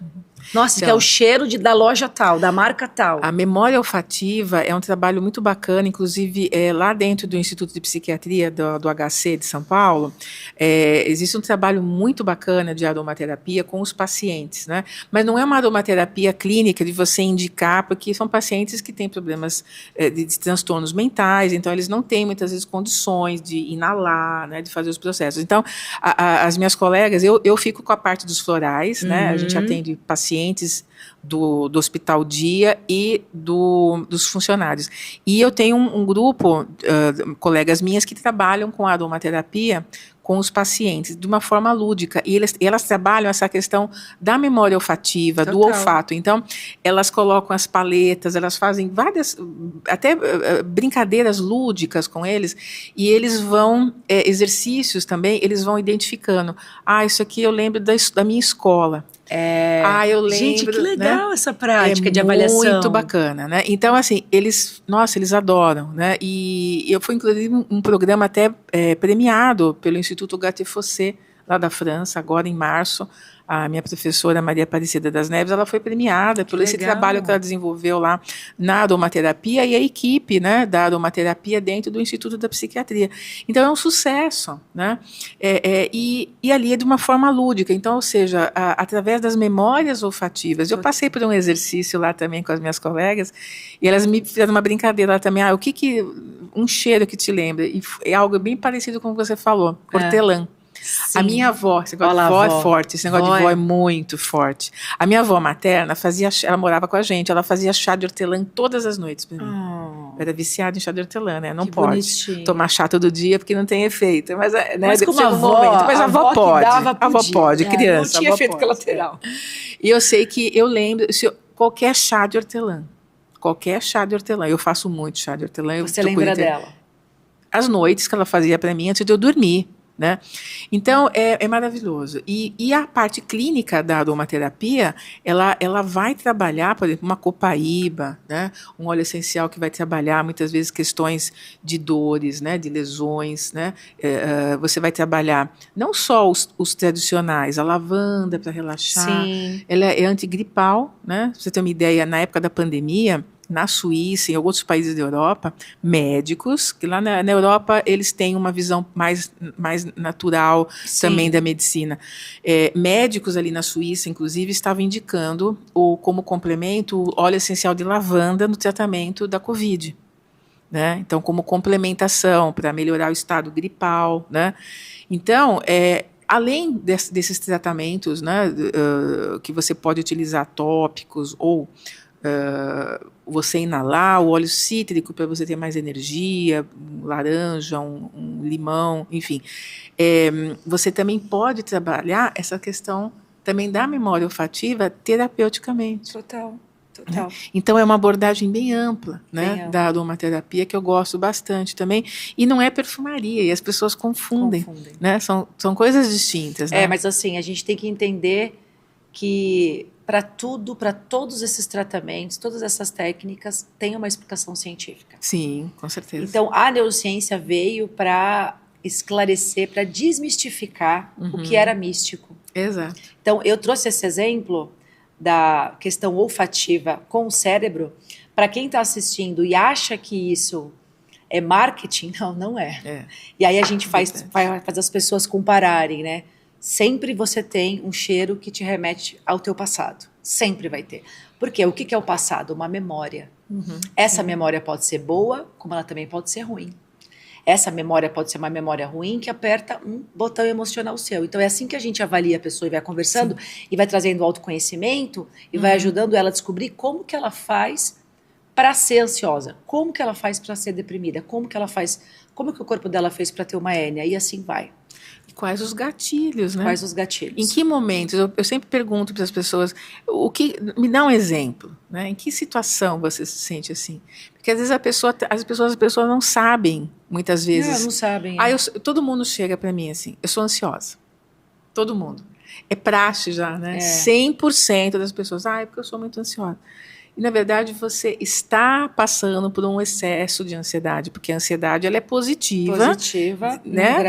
Nossa, então, que é o cheiro da loja tal, da marca tal. A memória olfativa é um trabalho muito bacana, inclusive lá dentro do Instituto de Psiquiatria do HC de São Paulo, existe um trabalho muito bacana de aromaterapia com os pacientes, né? Mas não é uma aromaterapia clínica de você indicar, porque são pacientes que têm problemas de transtornos mentais, então eles não têm muitas vezes condições de inalar, né, de fazer os processos. Então, as minhas colegas, eu fico com a parte dos florais, né? A gente atende pacientes do Hospital Dia e dos funcionários. E eu tenho um grupo, colegas minhas, que trabalham com a aromaterapia com os pacientes, de uma forma lúdica. E elas trabalham essa questão da memória olfativa, do olfato. Então, elas colocam as paletas, elas fazem várias, até brincadeiras lúdicas com eles, e eles vão, exercícios também, eles vão identificando. Isso aqui eu lembro da minha escola. Eu lembro. Gente, que legal, né? Essa prática de avaliação. Muito bacana, né? Então, assim, eles adoram, né? E eu fui, inclusive, um programa até premiado pelo Instituto Gattefossé, lá da França, agora em março. A minha professora Maria Aparecida das Neves, ela foi premiada por esse trabalho que ela desenvolveu lá na aromaterapia e a equipe, né, da aromaterapia dentro do Instituto da Psiquiatria. Então, é um sucesso, né? E ali é de uma forma lúdica. Então, ou seja, através das memórias olfativas. Eu passei por um exercício lá também com as minhas colegas e elas me fizeram uma brincadeira lá também. Um cheiro que te lembra? E é algo bem parecido com o que você falou, hortelã. A minha avó, esse negócio de vó é forte, esse negócio de vó é muito forte. A minha avó materna ela morava com a gente, ela fazia chá de hortelã todas as noites pra mim. Eu era viciada em chá de hortelã, né? Não pode tomar chá todo dia porque não tem efeito. Mas, né, mas como a avó pode. A avó pode, criança. Não tinha efeito colateral. E eu sei que eu lembro, qualquer chá de hortelã, eu faço muito chá de hortelã. Você lembra dela? As noites que ela fazia para mim antes de eu dormir, né? Então, é maravilhoso. E a parte clínica da aromaterapia, ela vai trabalhar, por exemplo, uma copaíba, né? Um óleo essencial que vai trabalhar, muitas vezes, questões de dores, né? De lesões, né? Você vai trabalhar não só os tradicionais, a lavanda para relaxar. Sim. Ela é antigripal, né? Pra você ter uma ideia, na época da pandemia, na Suíça, em outros países da Europa, médicos, que lá na Europa eles têm uma visão mais natural também da medicina. Médicos ali na Suíça, inclusive, estavam indicando como complemento o óleo essencial de lavanda no tratamento da Covid. Né? Então, como complementação para melhorar o estado gripal. Né? Então, além desses tratamentos, né, que você pode utilizar tópicos ou você inalar o óleo cítrico para você ter mais energia, laranja, um limão, enfim. Você também pode trabalhar essa questão também da memória olfativa terapeuticamente. Total. Então, é uma abordagem bem ampla, né, da aromaterapia, que eu gosto bastante também. E não é perfumaria, e as pessoas confundem. Né? São coisas distintas. Né? Mas assim, a gente tem que entender que para todos esses tratamentos, todas essas técnicas, tem uma explicação científica. Sim, com certeza. Então, a neurociência veio para esclarecer, para desmistificar o que era místico. Exato. Então, eu trouxe esse exemplo da questão olfativa com o cérebro, para quem está assistindo e acha que isso é marketing, não é. E aí a gente faz as pessoas compararem, né? Sempre você tem um cheiro que te remete ao teu passado. Sempre vai ter. Por quê? O que é o passado? Uma memória. Essa memória pode ser boa, como ela também pode ser ruim. Essa memória pode ser uma memória ruim que aperta um botão emocional seu. Então é assim que a gente avalia a pessoa e vai conversando e vai trazendo autoconhecimento e vai ajudando ela a descobrir como que ela faz para ser ansiosa, como que ela faz para ser deprimida, como que o corpo dela fez para ter uma hérnia, e assim vai. Quais os gatilhos, né? Quais os gatilhos? Em que momentos? Eu sempre pergunto para as pessoas, me dá um exemplo, né? Em que situação você se sente assim? Porque às vezes as pessoas não sabem, muitas vezes. Não sabem. Todo mundo chega para mim assim, eu sou ansiosa. Todo mundo. É praxe já, né? 100% das pessoas, é porque eu sou muito ansiosa. E, na verdade, você está passando por um excesso de ansiedade, porque a ansiedade ela é positiva. Né?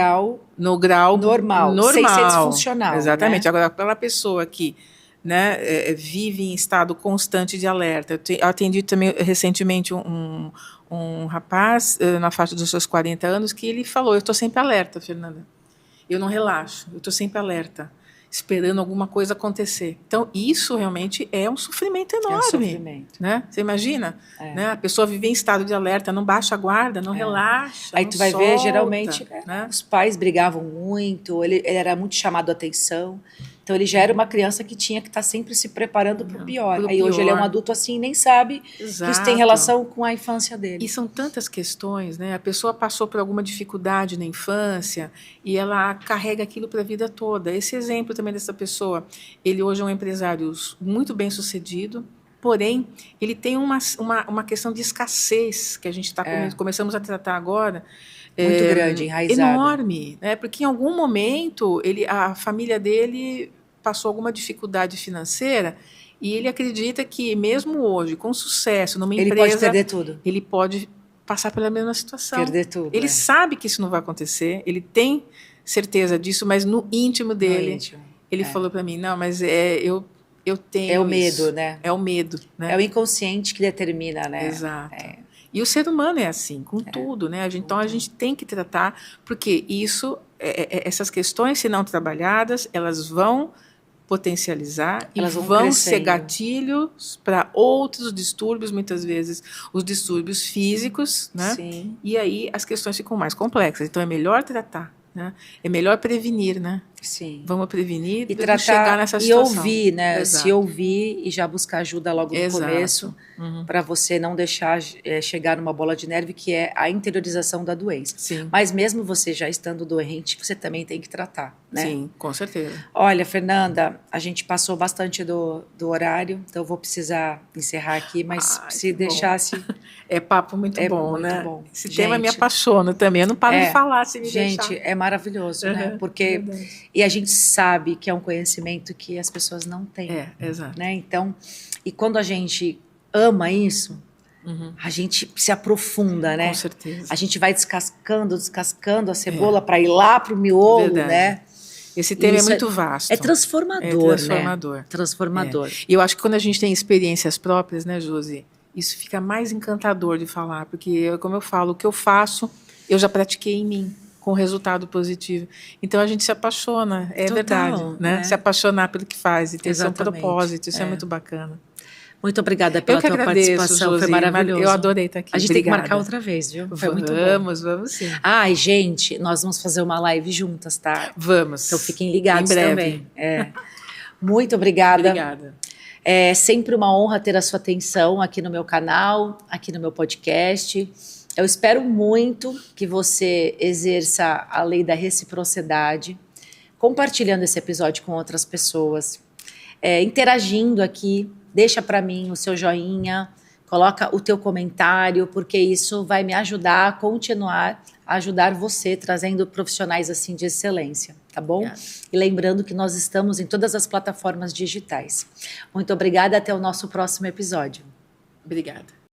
No grau normal. Sem ser disfuncional. Exatamente. Né? Agora, aquela pessoa que, né, vive em estado constante de alerta. Eu atendi também recentemente um rapaz, na faixa dos seus 40 anos, que ele falou, eu estou sempre alerta, Fernanda. Eu não relaxo, eu estou sempre alerta, esperando alguma coisa acontecer. Então, isso realmente é um sofrimento enorme. É um sofrimento. Né? Você imagina? Né? A pessoa vive em estado de alerta, não baixa a guarda, não relaxa. Aí não tu vai solta, ver, geralmente, né? os pais brigavam muito, ele era muito chamado a atenção. Então, ele já era uma criança que tinha que estar sempre se preparando para o pior. Aí, hoje, ele é um adulto assim, nem sabe que isso tem relação com a infância dele. E são tantas questões, né? A pessoa passou por alguma dificuldade na infância e ela carrega aquilo para a vida toda. Esse exemplo também dessa pessoa, ele hoje é um empresário muito bem sucedido, porém, ele tem uma questão de escassez que a gente começamos a tratar agora. Muito grande, enraizada. Enorme, né? Porque em algum momento a família dele passou alguma dificuldade financeira e ele acredita que mesmo hoje, com sucesso numa empresa, ele pode perder tudo. Ele pode passar pela mesma situação. Perder tudo. Ele sabe que isso não vai acontecer, ele tem certeza disso, mas no íntimo dele, ele falou para mim, não, mas eu tenho É o medo, isso. né? É o medo, né? É o inconsciente que determina, né? Exato. E o ser humano é assim, com tudo, né? Então a gente tem que tratar, porque essas questões, se não trabalhadas, elas vão potencializar e vão ser gatilhos para outros distúrbios, muitas vezes os distúrbios físicos, né? Sim. E aí as questões ficam mais complexas. Então é melhor tratar né? É melhor prevenir, né? Sim. Vamos prevenir E para não chegar nessa situação. E ouvir, né? Exato. Se ouvir e já buscar ajuda logo no Exato. começo, para você não deixar chegar numa bola de neve, que é a interiorização da doença. Sim. Mas mesmo você já estando doente, você também tem que tratar, né? Sim, com certeza. Olha, Fernanda, a gente passou bastante do horário, então eu vou precisar encerrar aqui, mas se deixasse... É papo muito bom, muito né? bom. Esse tema me apaixona também, eu não paro de falar se me deixar. Gente, é maravilhoso, né? Porque... E a gente sabe que é um conhecimento que as pessoas não têm. Exato. Né? Então, e quando a gente ama isso, a gente se aprofunda, né? Com certeza. A gente vai descascando a cebola para ir lá para o miolo, né? Esse tema é muito vasto. É transformador, transformador. Né? Transformador. E eu acho que quando a gente tem experiências próprias, né, Josi? Isso fica mais encantador de falar, porque, como eu falo, o que eu faço, eu já pratiquei em mim, com resultado positivo. Então, a gente se apaixona, é verdade, né? Se apaixonar pelo que faz e ter seu propósito, isso é muito bacana. Muito obrigada pela tua participação, Josi, foi maravilhoso. Eu adorei estar aqui. A gente tem que marcar outra vez, viu? Foi muito bom. Vamos sim. E gente, nós vamos fazer uma live juntas, tá? Vamos. Então fiquem ligados em breve. também. Muito obrigada. Obrigada. É sempre uma honra ter a sua atenção aqui no meu canal, aqui no meu podcast. Eu espero muito que você exerça a lei da reciprocidade, compartilhando esse episódio com outras pessoas, interagindo aqui. Deixa para mim o seu joinha, coloca o teu comentário, porque isso vai me ajudar a continuar a ajudar você, trazendo profissionais assim de excelência, tá bom? E lembrando que nós estamos em todas as plataformas digitais. Muito obrigada, até o nosso próximo episódio. Obrigada.